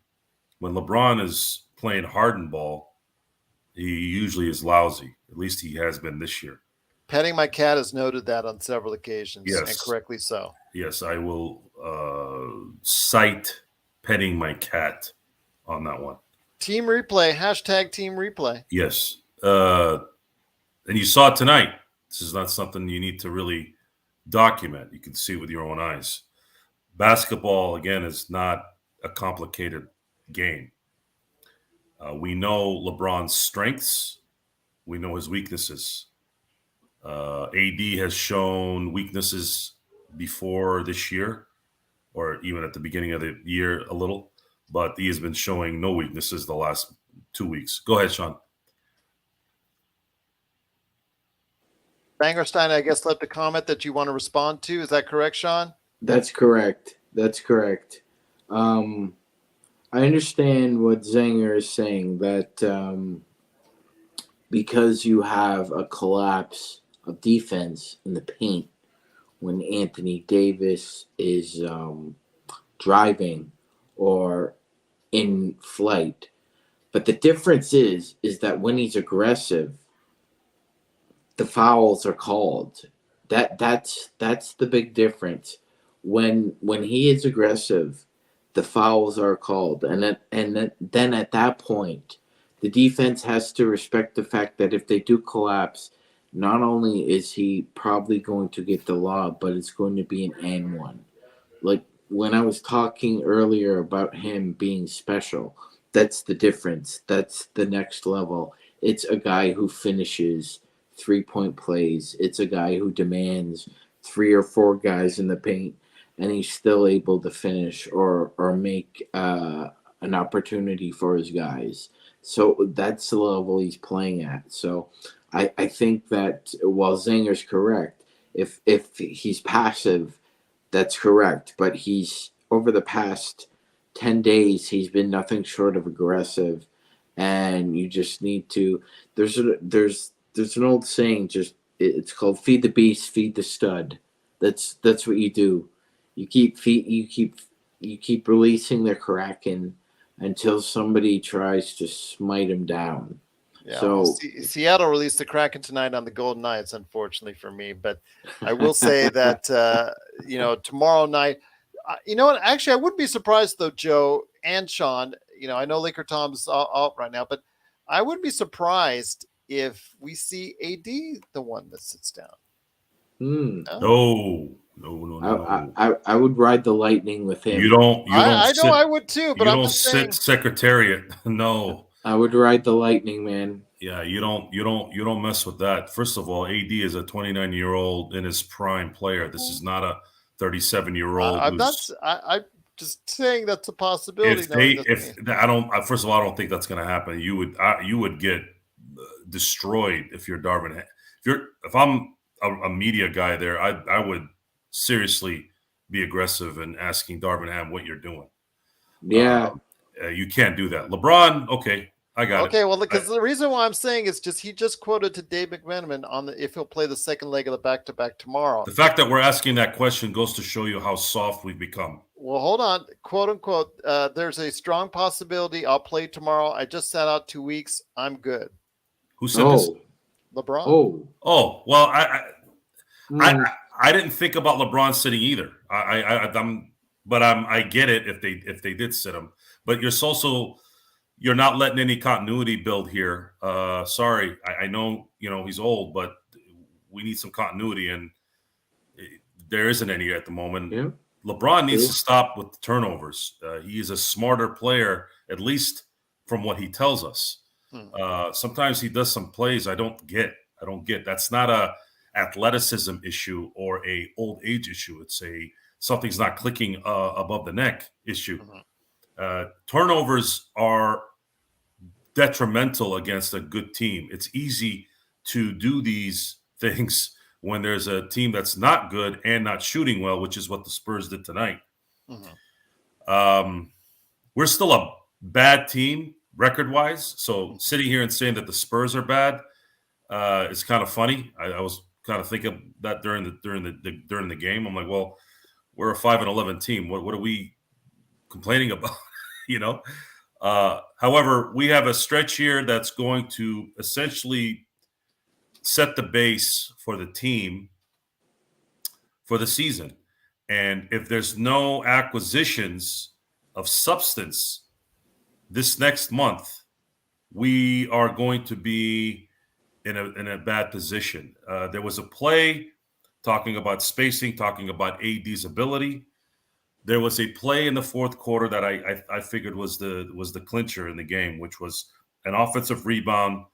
S3: when LeBron is playing hardened ball, he usually is lousy. At least he has been this year.
S1: Petting my cat has noted that on several occasions,
S3: yes.
S1: And correctly so.
S3: Yes, I will cite petting my cat on that one.
S1: Team replay, hashtag team replay.
S3: Yes. And you saw it tonight. This is not something you need to really document. You can see it with your own eyes. Basketball, again, is not a complicated game. We know LeBron's strengths. We know his weaknesses. AD has shown weaknesses before this year, or even at the beginning of the year a little, but he has been showing no weaknesses the last 2 weeks. Go ahead, Sean.
S1: Bangerstein, I guess, left a comment that you want to respond to. Is that correct, Sean?
S4: That's correct. I understand what Zanger is saying, that because you have a collapse of defense in the paint when Anthony Davis is driving or in flight. But the difference is that when he's aggressive, the fouls are called. That's the big difference. When he is aggressive, the fouls are called, and then at that point, the defense has to respect the fact that if they do collapse, not only is he probably going to get the lob, but it's going to be an and one. Like when I was talking earlier about him being special, that's the difference. That's the next level. It's a guy who finishes 3-point plays. It's a guy who demands 3 or 4 guys in the paint, and he's still able to finish or make an opportunity for his guys. So that's the level he's playing at. So I think that while Zanger's correct, if he's passive, that's correct. But he's over the past 10 days, he's been nothing short of aggressive, and you just need to. There's an old saying, it's called "feed the beast, feed the stud." That's what you do. You keep releasing the Kraken until somebody tries to smite him down.
S1: Yeah,
S4: so
S1: Seattle released the Kraken tonight on the Golden Knights, unfortunately for me. But I will say that tomorrow night, you know what? Actually, I wouldn't be surprised though, Joe and Sean. I know LakerTom's out right now, but I wouldn't be surprised if we see AD the one that sits down.
S3: No.
S4: I would ride the Lightning with him.
S1: I know I would too, but
S3: you
S1: I'm
S3: don't
S1: just
S3: sit
S1: saying.
S3: Secretariat. No.
S4: I would ride the Lightning, man.
S3: Yeah, you don't mess with that. First of all, AD is a 29-year-old in his prime player. This is not a 37-year-old.
S1: I'm not. I'm just saying that's a possibility.
S3: First of all, I don't think that's going to happen. You would get destroyed if you're Darvin. If I'm a media guy there, I would seriously be aggressive and asking Darvin Ham what you're doing.
S4: Yeah.
S3: You can't do that. LeBron, okay, I got it.
S1: Okay, well, because the reason why I'm saying is he just quoted to Dave McMenamin on if he'll play the second leg of the back-to-back tomorrow.
S3: The fact that we're asking that question goes to show you how soft we've become.
S1: Well, hold on, quote unquote. There's a strong possibility I'll play tomorrow. I just sat out 2 weeks. I'm good.
S3: Who said this?
S1: LeBron.
S3: Oh, well, I didn't think about LeBron sitting either. I get it if they did sit him, but you're not letting any continuity build here. Sorry, I know he's old, but we need some continuity, and there isn't any at the moment.
S4: Yeah.
S3: LeBron needs to stop with the turnovers. He is a smarter player, at least from what he tells us. Sometimes he does some plays I don't get. That's not a athleticism issue or a old age issue. It's something's not clicking above the neck issue. Turnovers are detrimental against a good team. It's easy to do these things when there's a team that's not good and not shooting well, which is what the Spurs did tonight. We're still a bad team record-wise, so sitting here and saying that the Spurs are bad is kind of funny. I was kind of thinking that during the game. I'm like, well, we're a 5-11 team. What are we complaining about? However, we have a stretch here that's going to essentially set the base for the team for the season. And if there's no acquisitions of substance this next month, we are going to be in a bad position. There was a play talking about spacing, talking about AD's ability. There was a play in the fourth quarter that I figured was the clincher in the game, which was an offensive rebound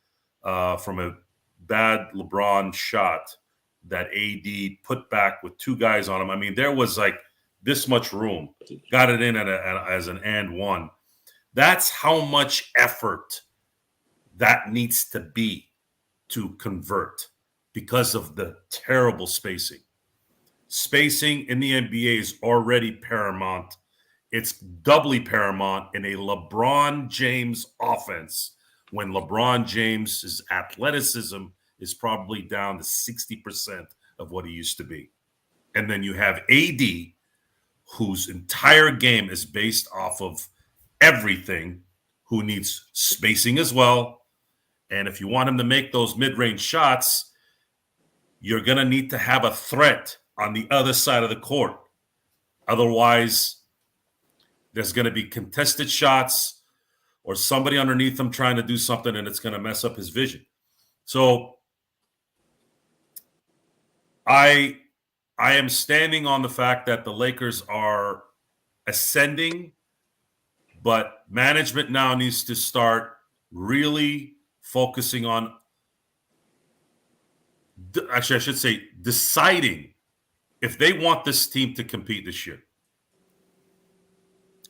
S3: from a bad LeBron shot that AD put back with two guys on him. I mean, there was like this much room. Got it in as an and one. That's how much effort that needs to be to convert because of the terrible spacing. Spacing in the NBA is already paramount. It's doubly paramount in a LeBron James offense when LeBron James's athleticism is probably down to 60% of what he used to be. And then you have AD, whose entire game is based off of everything, who needs spacing as well. And if you want him to make those mid-range shots, you're going to need to have a threat on the other side of the court. Otherwise, there's going to be contested shots or somebody underneath him trying to do something, and it's going to mess up his vision. So I am standing on the fact that the Lakers are ascending, but management now needs to start really focusing on, actually, I should say, deciding if they want this team to compete this year.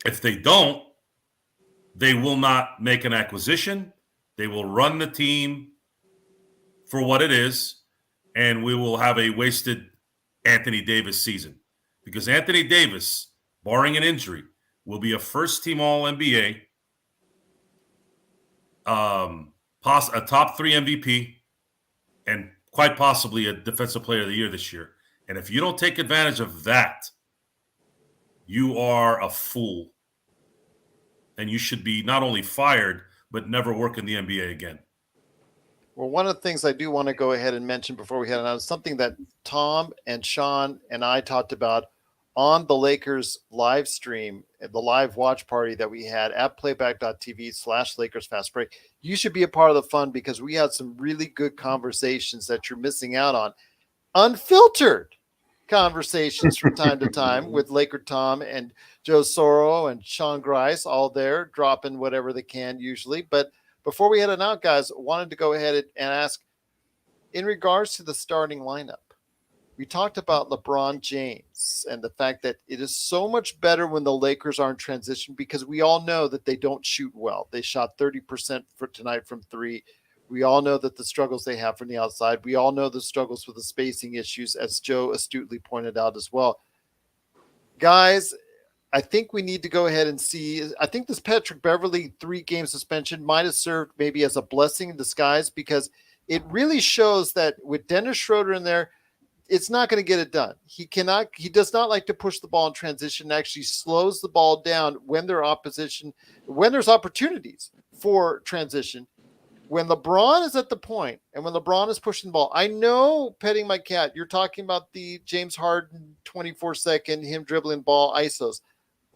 S3: If they don't, they will not make an acquisition. They will run the team for what it is, and we will have a wasted Anthony Davis season. Because Anthony Davis, barring an injury, will be a first-team All-NBA, a top 3 MVP, and quite possibly a Defensive Player of the Year this year. And if you don't take advantage of that, you are a fool. And you should be not only fired, but never work in the NBA again.
S1: Well, one of the things I do want to go ahead and mention before we head on is something that Tom and Sean and I talked about on the Lakers live stream, the live watch party that we had at playback.tv/Lakers Fast Break. You should be a part of the fun because we had some really good conversations that you're missing out on. Unfiltered conversations from time to time with LakerTom and Joe Soro and Sean Grice, all there dropping whatever they can usually. But before we head on out, guys, wanted to go ahead and ask, in regards to the starting lineup, We talked about LeBron James and the fact that it is so much better when the Lakers are in transition because we all know that they don't shoot well. They shot 30% for tonight from three. We all know that the struggles they have from the outside. We all know the struggles with the spacing issues, as Joe astutely pointed out as well. Guys, I think we need to go ahead and see. I think this Patrick Beverley 3-game suspension might have served maybe as a blessing in disguise because it really shows that with Dennis Schroeder in there, it's not going to get it done. He does not like to push the ball in transition, actually slows the ball down when there's opportunities for transition. When LeBron is at the point and when LeBron is pushing the ball, I know, petting my cat, you're talking about the James Harden 24-second, him dribbling ball ISOs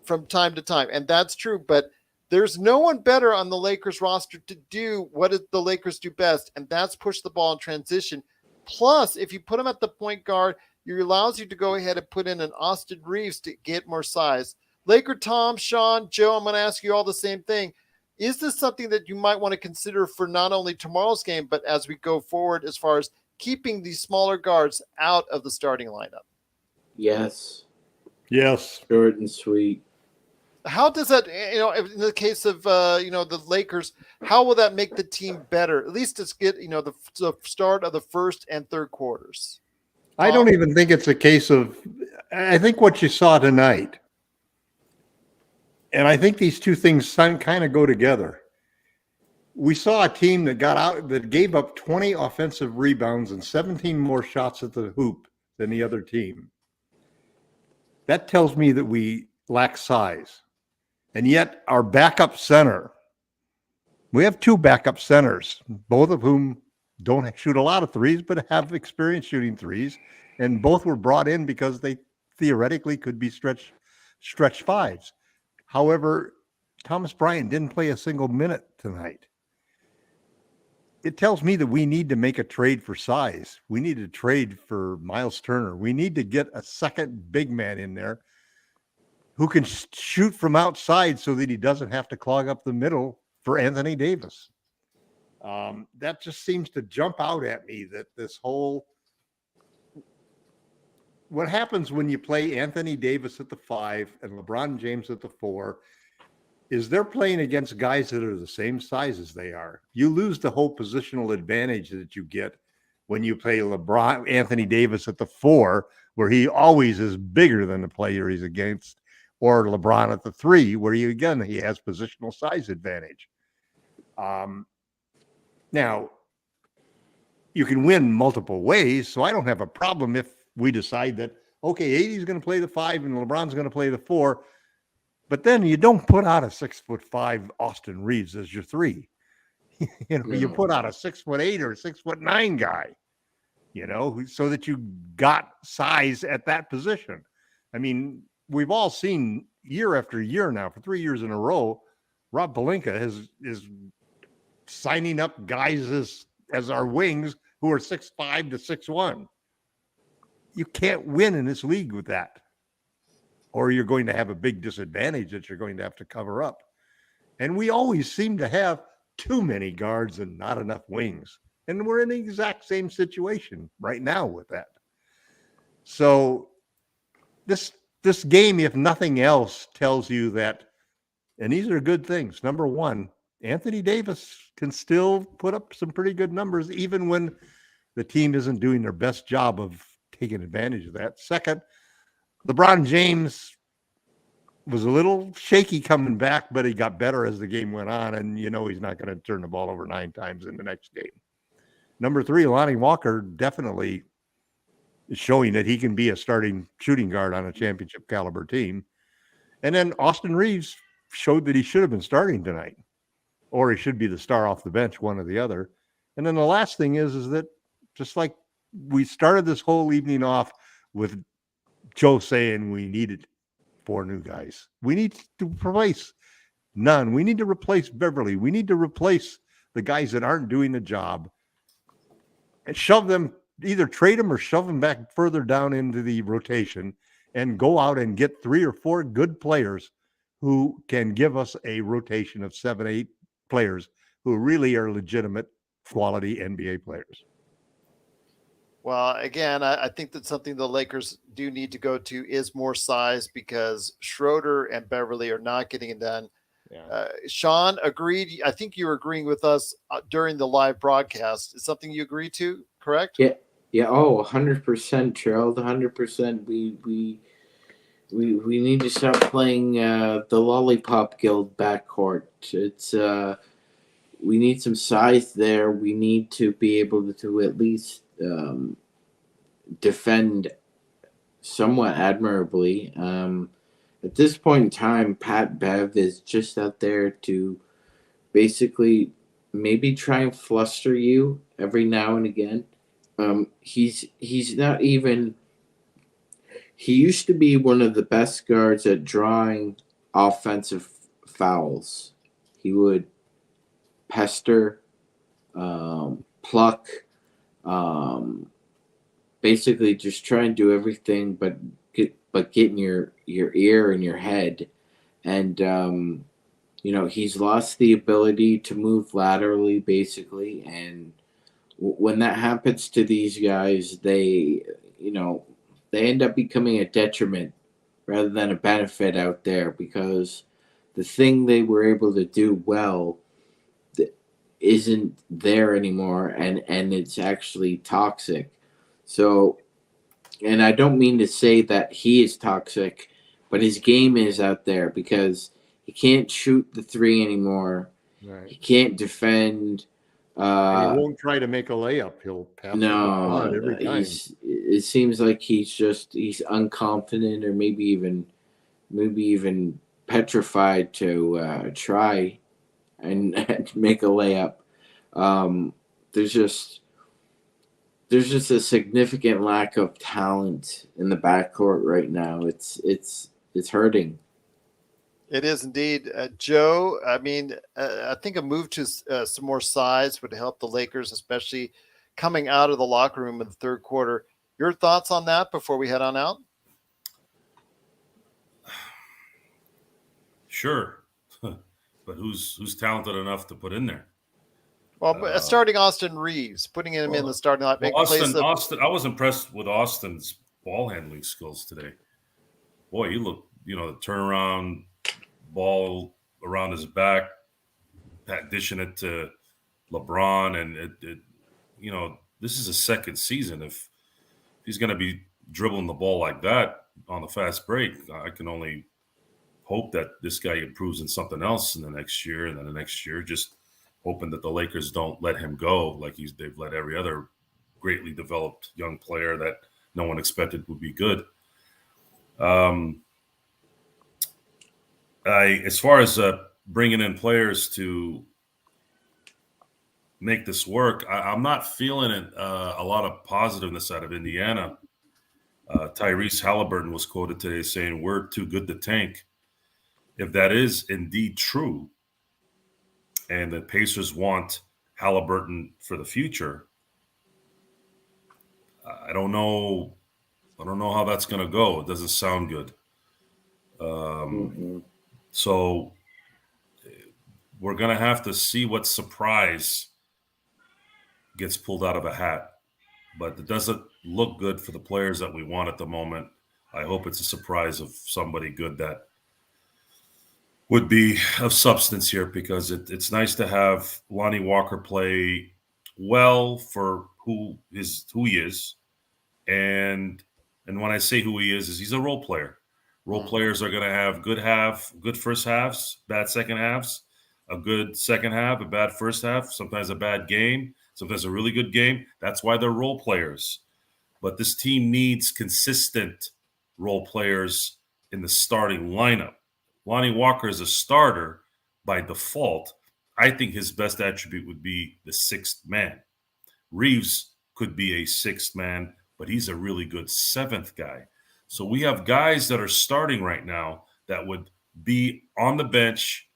S1: from time to time. And that's true, but there's no one better on the Lakers roster to do what the Lakers do best, and that's push the ball in transition. Plus, if you put him at the point guard, it allows you to go ahead and put in an Austin Reeves to get more size. LakerTom, Sean, Joe, I'm going to ask you all the same thing. Is this something that you might want to consider for not only tomorrow's game, but as we go forward as far as keeping these smaller guards out of the starting lineup?
S4: Yes.
S2: Yes.
S4: Short and sweet.
S1: How does that, in the case of, the Lakers, how will that make the team better? At least to get, the start of the first and third quarters.
S2: I don't even think it's a case of, I think what you saw tonight, and I think these two things kind of go together. We saw a team that gave up 20 offensive rebounds and 17 more shots at the hoop than the other team. That tells me that we lack size. And yet our backup center, we have two backup centers, both of whom don't shoot a lot of threes, but have experience shooting threes. And both were brought in because they theoretically could be stretch fives. However, Thomas Bryant didn't play a single minute tonight. It tells me that we need to make a trade for size. We need to trade for Miles Turner. We need to get a second big man in there who can shoot from outside so that he doesn't have to clog up the middle for Anthony Davis. That just seems to jump out at me, that this whole, what happens when you play Anthony Davis at the 5 and LeBron James at the 4 is they're playing against guys that are the same size as they are. You lose the whole positional advantage that you get when you play Anthony Davis at the 4, where he always is bigger than the player he's against, or LeBron at the 3, where he has positional size advantage. Now, you can win multiple ways, so I don't have a problem if we decide that, okay, AD's going to play the 5 and LeBron's going to play the 4, but then you don't put out a 6'5" Austin Reeves as your 3. You put out a 6'8" or 6'9" guy, so that you got size at that position. I mean, we've all seen year after year now, for 3 years in a row, Rob Pelinka is signing up guys as our wings who are 6'5" to 6'1". You can't win in this league with that, or you're going to have a big disadvantage that you're going to have to cover up. And we always seem to have too many guards and not enough wings. And we're in the exact same situation right now with that. So this game, if nothing else, tells you that, and these are good things. Number one, Anthony Davis can still put up some pretty good numbers, even when the team isn't doing their best job of taking advantage of that. Second, LeBron James was a little shaky coming back, but he got better as the game went on, and he's not going to turn the ball over 9 times in the next game. Number 3, Lonnie Walker definitely is showing that he can be a starting shooting guard on a championship caliber team. And then Austin Reeves showed that he should have been starting tonight, or he should be the star off the bench, one or the other. And then the last thing is that just like we started this whole evening off with Joe saying we needed 4 new guys. We need to replace none. We need to replace Beverly. We need to replace the guys that aren't doing the job and shove them, either trade them or shove them back further down into the rotation and go out and get 3 or 4 good players who can give us a rotation of 7, 8 players who really are legitimate quality NBA players.
S1: Well, again, I think that's something the Lakers do need to go to is more size because Schroeder and Beverly are not getting it done.
S5: Yeah.
S1: Sean agreed. I think you were agreeing with us during the live broadcast. Is something you agree to, correct?
S4: Yeah, yeah. Oh, 100%, Gerald. 100%. We need to stop playing the Lollipop Guild backcourt. It's we need some size there. We need to be able to at least defend somewhat admirably. At this point in time, Pat Bev is just out there to basically maybe try and fluster you every now and again. He's not even. He used to be one of the best guards at drawing offensive fouls. He would pester, pluck, basically just try and do everything but get in your ear and your head. And he's lost the ability to move laterally, basically. And when that happens to these guys, they end up becoming a detriment rather than a benefit out there, because the thing they were able to do well isn't there anymore, and it's actually toxic. So, and I don't mean to say that he is toxic, but his game is out there because he can't shoot the three anymore.
S2: Right.
S4: He can't defend.
S2: And he won't try to make a layup. He'll pass the ball out every time.
S4: It seems like he's unconfident, or maybe even petrified to try and make a layup. There's just a significant lack of talent in the backcourt right now. It's hurting.
S1: It is indeed. Joe, I mean, I think a move to some more size would help the Lakers, especially coming out of the locker room in the third quarter. Your thoughts on that before we head on out?
S3: Sure. But who's talented enough to put in there?
S1: Well, starting Austin Reeves, putting him in the starting line.
S3: Austin, I was impressed with Austin's ball handling skills today. Boy, he looked, the turnaround, ball around his back, dishing it to LeBron, and this is his second season. If he's going to be dribbling the ball like that on the fast break, I can only hope that this guy improves in something else in the next year, and then the next year, just hoping that the Lakers don't let him go like they've let every other greatly developed young player that no one expected would be good. As far as bringing in players to make this work, I'm not feeling it, a lot of positiveness out of Indiana. Tyrese Halliburton was quoted today saying, "We're too good to tank." If that is indeed true, and the Pacers want Halliburton for the future, I don't know how that's going to go. It doesn't sound good. So we're going to have to see what surprise gets pulled out of a hat. But it doesn't look good for the players that we want at the moment. I hope it's a surprise of somebody good that would be of substance here, because it's nice to have Lonnie Walker play well for who he is. And when I say who he is he's a role player. Role players are going to have good first halves, bad second halves, a good second half, a bad first half, sometimes a bad game, sometimes a really good game. That's why they're role players. But this team needs consistent role players in the starting lineup. Lonnie Walker is a starter by default. I think his best attribute would be the sixth man. Reeves could be a sixth man, but he's a really good seventh guy. So we have guys that are starting right now that would be on the bench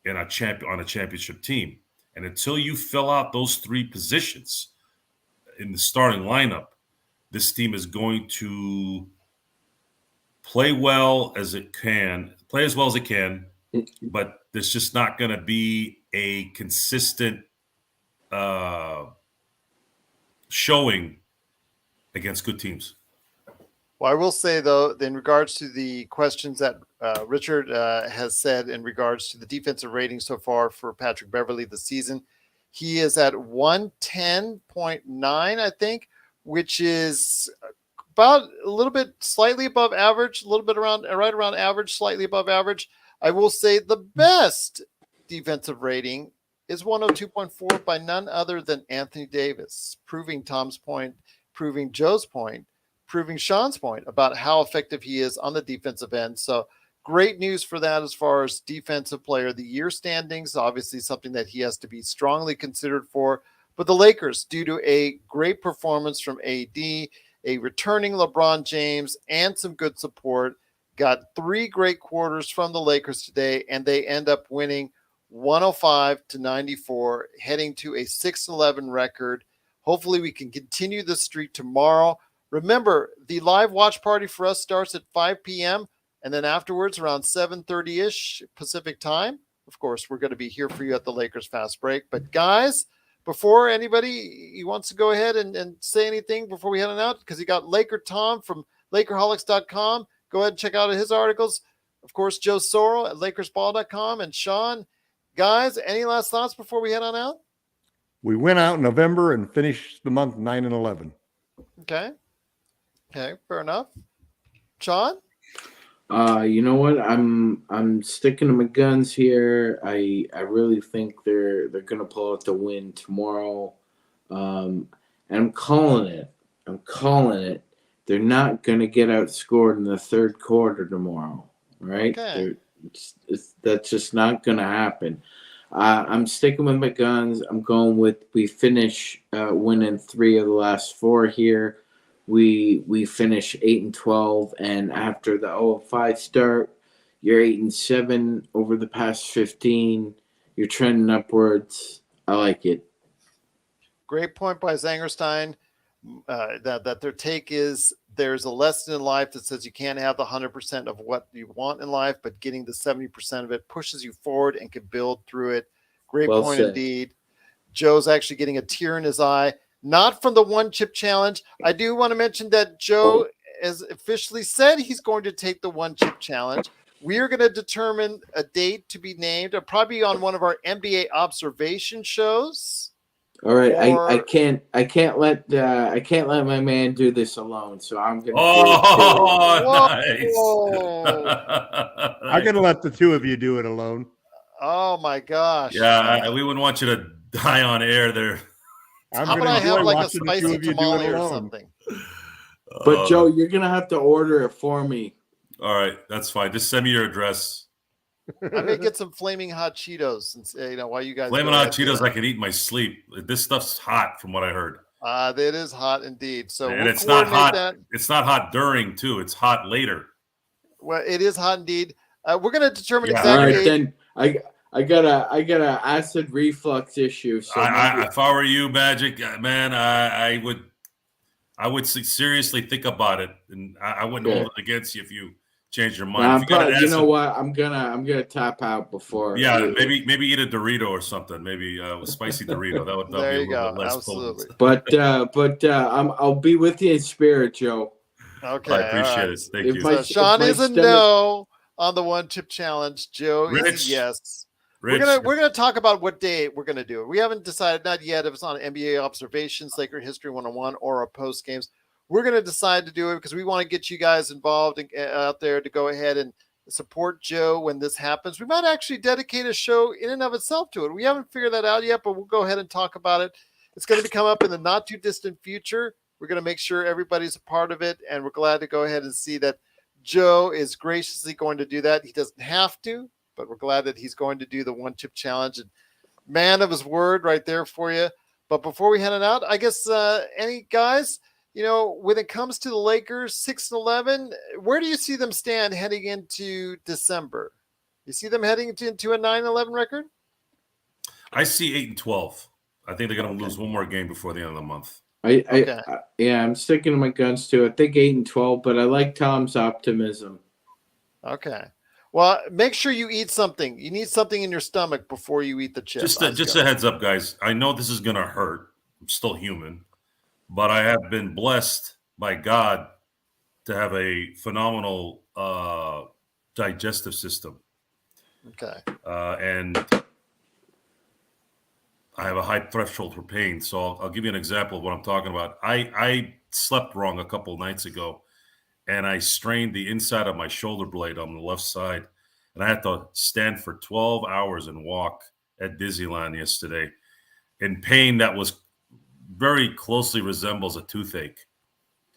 S3: on a championship team. And until you fill out those three positions in the starting lineup, this team is going to play as well as it can, but there's just not going to be a consistent showing against good teams.
S1: Well, I will say, though, in regards to the questions that Richard has said in regards to the defensive rating so far for Patrick Beverley this season, he is at 110.9, I think, which is about a little bit slightly above average, a little bit around right around average, slightly above average. I will say the best defensive rating is 102.4 by none other than Anthony Davis, proving Tom's point, proving Joe's point, proving Sean's point about how effective he is on the defensive end. So great news for that as far as defensive player of the year standings, obviously something that he has to be strongly considered for. But the Lakers, due to a great performance from AD, a returning LeBron James, and some good support, got 3 great quarters from the Lakers today, and they end up winning 105-94, heading to a 6-11 record. Hopefully we can continue the streak tomorrow. Remember, the live watch party for us starts at 5 p.m. and then afterwards around 7:30-ish Pacific time. Of course, we're going to be here for you at the Lakers Fast Break. But guys, before anybody wants to go ahead and say anything before we head on out, because you got LakerTom from Lakerholics.com. Go ahead and check out his articles. Of course, Joe Soro at LakersBall.com. And Sean, guys, any last thoughts before we head on out?
S2: We went out in November and finished the month 9-11.
S1: Okay, fair enough. Sean?
S4: You know what? I'm sticking to my guns here. I really think they're gonna pull out the win tomorrow. And I'm calling it. They're not gonna get outscored in the third quarter tomorrow. Right?
S1: Okay.
S4: That's just not gonna happen. I'm sticking with my guns. I'm going with we finish winning 3 of the last 4 here. We finish 8-12, and after the 0-5 start, you're 8-7 over the past 15. You're trending upwards. I like it.
S1: Great point by Zangerstein. That their take is there's a lesson in life that says you can't have the 100% of what you want in life, but getting the 70% of it pushes you forward and can build through it. Great
S4: Well
S1: point
S4: said.
S1: indeed. Joe's actually getting a tear in his eye. Not from the one chip challenge. I do want to mention that Joe has officially said he's going to take the one chip challenge. We are going to determine a date to be named, probably on one of our NBA observation shows.
S4: All right,
S1: Or-
S4: I can't let my man do this alone. So I'm gonna.
S3: Oh,
S1: Whoa.
S3: nice.
S2: I'm going to let the 2 of you do it alone.
S1: Oh my gosh!
S3: Yeah, we wouldn't want you to die on air there.
S2: I'm
S1: How
S2: going
S1: about
S2: to
S1: I have
S2: enjoy
S1: like a
S2: watching the 2
S1: spicy
S2: of you do
S1: tamale
S2: it
S1: or
S2: alone.
S1: something?
S4: But Joe, you're gonna have to order it for me.
S3: All right, that's fine. Just send me your address.
S1: I may get some flaming hot Cheetos and say, while you guys
S3: Flaming
S1: go
S3: hot
S1: ahead and do
S3: Cheetos
S1: that.
S3: I can eat in my sleep. This stuff's hot from what I heard.
S1: It is hot indeed. So
S3: And
S1: we'll
S3: it's not
S1: coordinate
S3: hot.
S1: that.
S3: It's not hot during too. It's hot later.
S1: Well, it is hot indeed. We're going to determine
S3: Yeah.
S1: exactly.
S4: All right, then I got a acid reflux issue. So
S3: If I were you, Magic Man, I would seriously think about it, and I wouldn't hold it against you if you change your mind. If you
S4: you know what? I'm gonna tap out before.
S3: Yeah, maybe eat a Dorito or something. Maybe a spicy Dorito. That would be
S1: There
S3: a
S1: you
S3: little
S1: go.
S3: bit less
S1: Absolutely.
S3: potent.
S4: But I'll be with you in spirit, Joe.
S1: Okay.
S3: I appreciate
S1: all right.
S3: it. Thank
S4: If
S3: you.
S4: my-
S1: So Sean
S4: my
S1: is a
S4: stomach-
S1: no on the one chip challenge. Joe is
S3: Rich.
S1: a yes.
S3: Rich,
S1: We're gonna talk about what day we're gonna do it. We haven't decided, not yet, if it's on NBA observations, Laker History 101, or our post games. We're gonna decide to do it because we want to get you guys involved and out there to go ahead and support Joe when this happens. We might actually dedicate a show in and of itself to it. We haven't figured that out yet, but we'll go ahead and talk about it. It's going to come up in the not too distant future. We're going to make sure everybody's a part of it, and we're glad to go ahead and see that Joe is graciously going to do that. He doesn't have to, but we're glad that he's going to do the one chip challenge. And man of his word right there for you. But before we head on out, I guess any guys, when it comes to the Lakers 6-11, where do you see them stand heading into December? You see them heading into a 9-11 record?
S3: I see 8-12. I think they're going to lose one more game before the end of the month.
S4: I'm sticking to my guns too. I think 8-12, but I like Tom's optimism.
S1: Okay. Well, make sure you eat something. You need something in your stomach before you eat the chip.
S3: Just a heads up, guys. I know this is going to hurt. I'm still human, but I have been blessed by God to have a phenomenal digestive system.
S1: Okay.
S3: And I have a high threshold for pain. So I'll give you an example of what I'm talking about. I slept wrong a couple of nights ago, and I strained the inside of my shoulder blade on the left side. And I had to stand for 12 hours and walk at Disneyland yesterday in pain that was very closely resembles a toothache.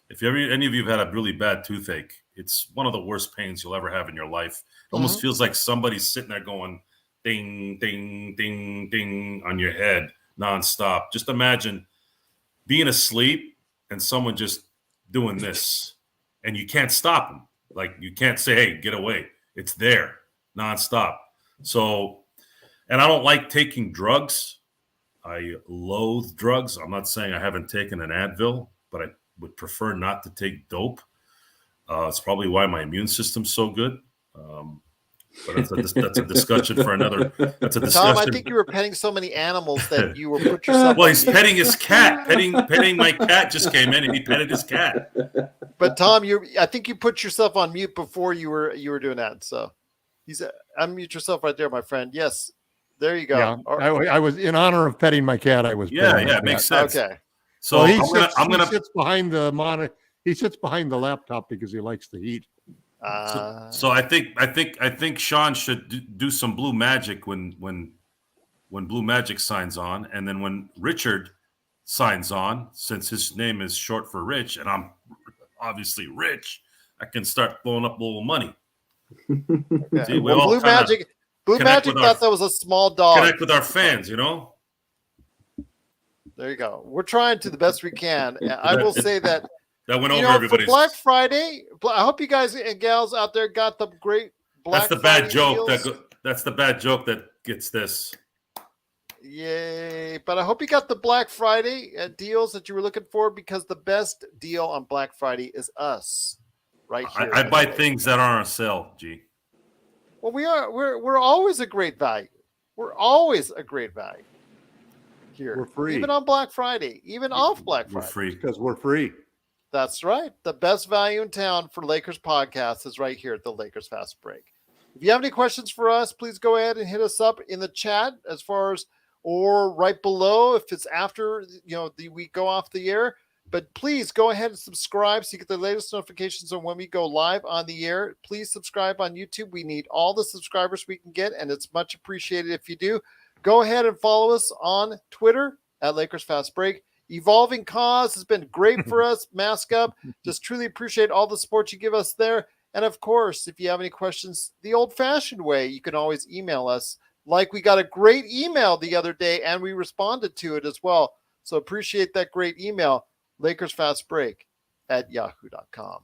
S3: If any of you have had a really bad toothache, it's one of the worst pains you'll ever have in your life. It almost feels like somebody's sitting there going ding, ding, ding, ding on your head nonstop. Just imagine being asleep and someone just doing this, and you can't stop them. Like, you can't say, hey, get away. It's there nonstop. So, and I don't like taking drugs. I loathe drugs. I'm not saying I haven't taken an Advil, but I would prefer not to take dope. It's probably why my immune system's so good. But that's a discussion for another. That's a discussion.
S1: Tom, I think you were petting so many animals that you were put yourself.
S3: Well, he's petting his cat. Petting my cat just came in, and he petted his cat.
S1: But Tom, I think you put yourself on mute before you were doing that. So unmute yourself right there, my friend. Yes, there you go.
S2: Yeah, I was in honor of petting my cat. I was.
S3: Yeah, it makes sense.
S1: Okay.
S3: So
S2: he sits behind the monitor. He sits behind the laptop because he likes the heat.
S3: So I think Sean should do some Blue Magic when Blue Magic signs on, and then when Richard signs on, since his name is short for Rich, and I'm obviously rich, I can start blowing up a little money.
S1: Okay.
S3: See,
S1: well, Blue Magic thought that was a small dog.
S3: Connect with our fans, you know.
S1: There you go. We're trying to the best we can. I will say that.
S3: That went over everybody's.
S1: For Black Friday, I hope you guys and gals out there got the great Black Friday.
S3: That's the bad joke. That's the bad joke that gets this.
S1: Yay. But I hope you got the Black Friday deals that you were looking for, because the best deal on Black Friday is us right here.
S3: I buy things that are on sale, G.
S1: Well, we're always a great value. We're always a great value here.
S2: We're free.
S1: Even on Black Friday, even off Black Friday.
S3: We're free.
S2: Because we're free.
S1: That's right. The best value in town for Lakers podcast is right here at the Lakers Fast Break. If you have any questions for us, please go ahead and hit us up in the chat or right below if it's after, we go off the air. But please go ahead and subscribe so you get the latest notifications on when we go live on the air. Please subscribe on YouTube. We need all the subscribers we can get, and it's much appreciated if you do. Go ahead and follow us on Twitter at Lakers Fast Break. Evolving Cause has been great for us. Mask Up. Just truly appreciate all the support you give us there. And of course, if you have any questions the old-fashioned way, you can always email us. Like we got a great email the other day, and we responded to it as well. So appreciate that great email, LakersFastBreak@yahoo.com.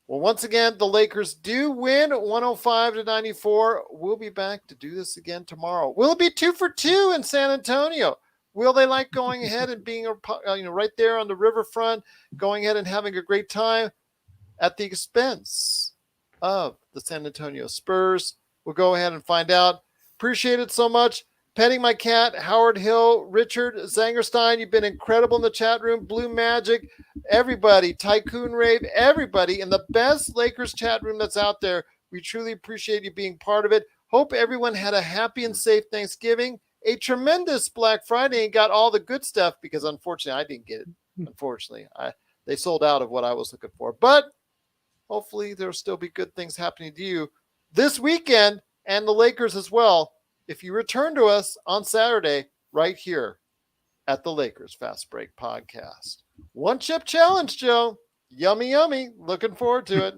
S1: Well, once again, the Lakers do win 105-94. We'll be back to do this again tomorrow. Will it be 2 for 2 in San Antonio? Will they like going ahead and being right there on the riverfront, going ahead and having a great time at the expense of the San Antonio Spurs? We'll go ahead and find out. Appreciate it so much. Petting my cat, Howard Hill, Richard Zangerstein, you've been incredible in the chat room. Blue Magic, everybody, Tycoon Rave, everybody in the best Lakers chat room that's out there. We truly appreciate you being part of it. Hope everyone had a happy and safe Thanksgiving, a tremendous Black Friday, and got all the good stuff, because unfortunately I didn't get it. Unfortunately, they sold out of what I was looking for. But hopefully there'll still be good things happening to you this weekend, and the Lakers as well, if you return to us on Saturday right here at the Lakers Fast Break podcast. One chip challenge, Joe. Yummy, yummy. Looking forward to it.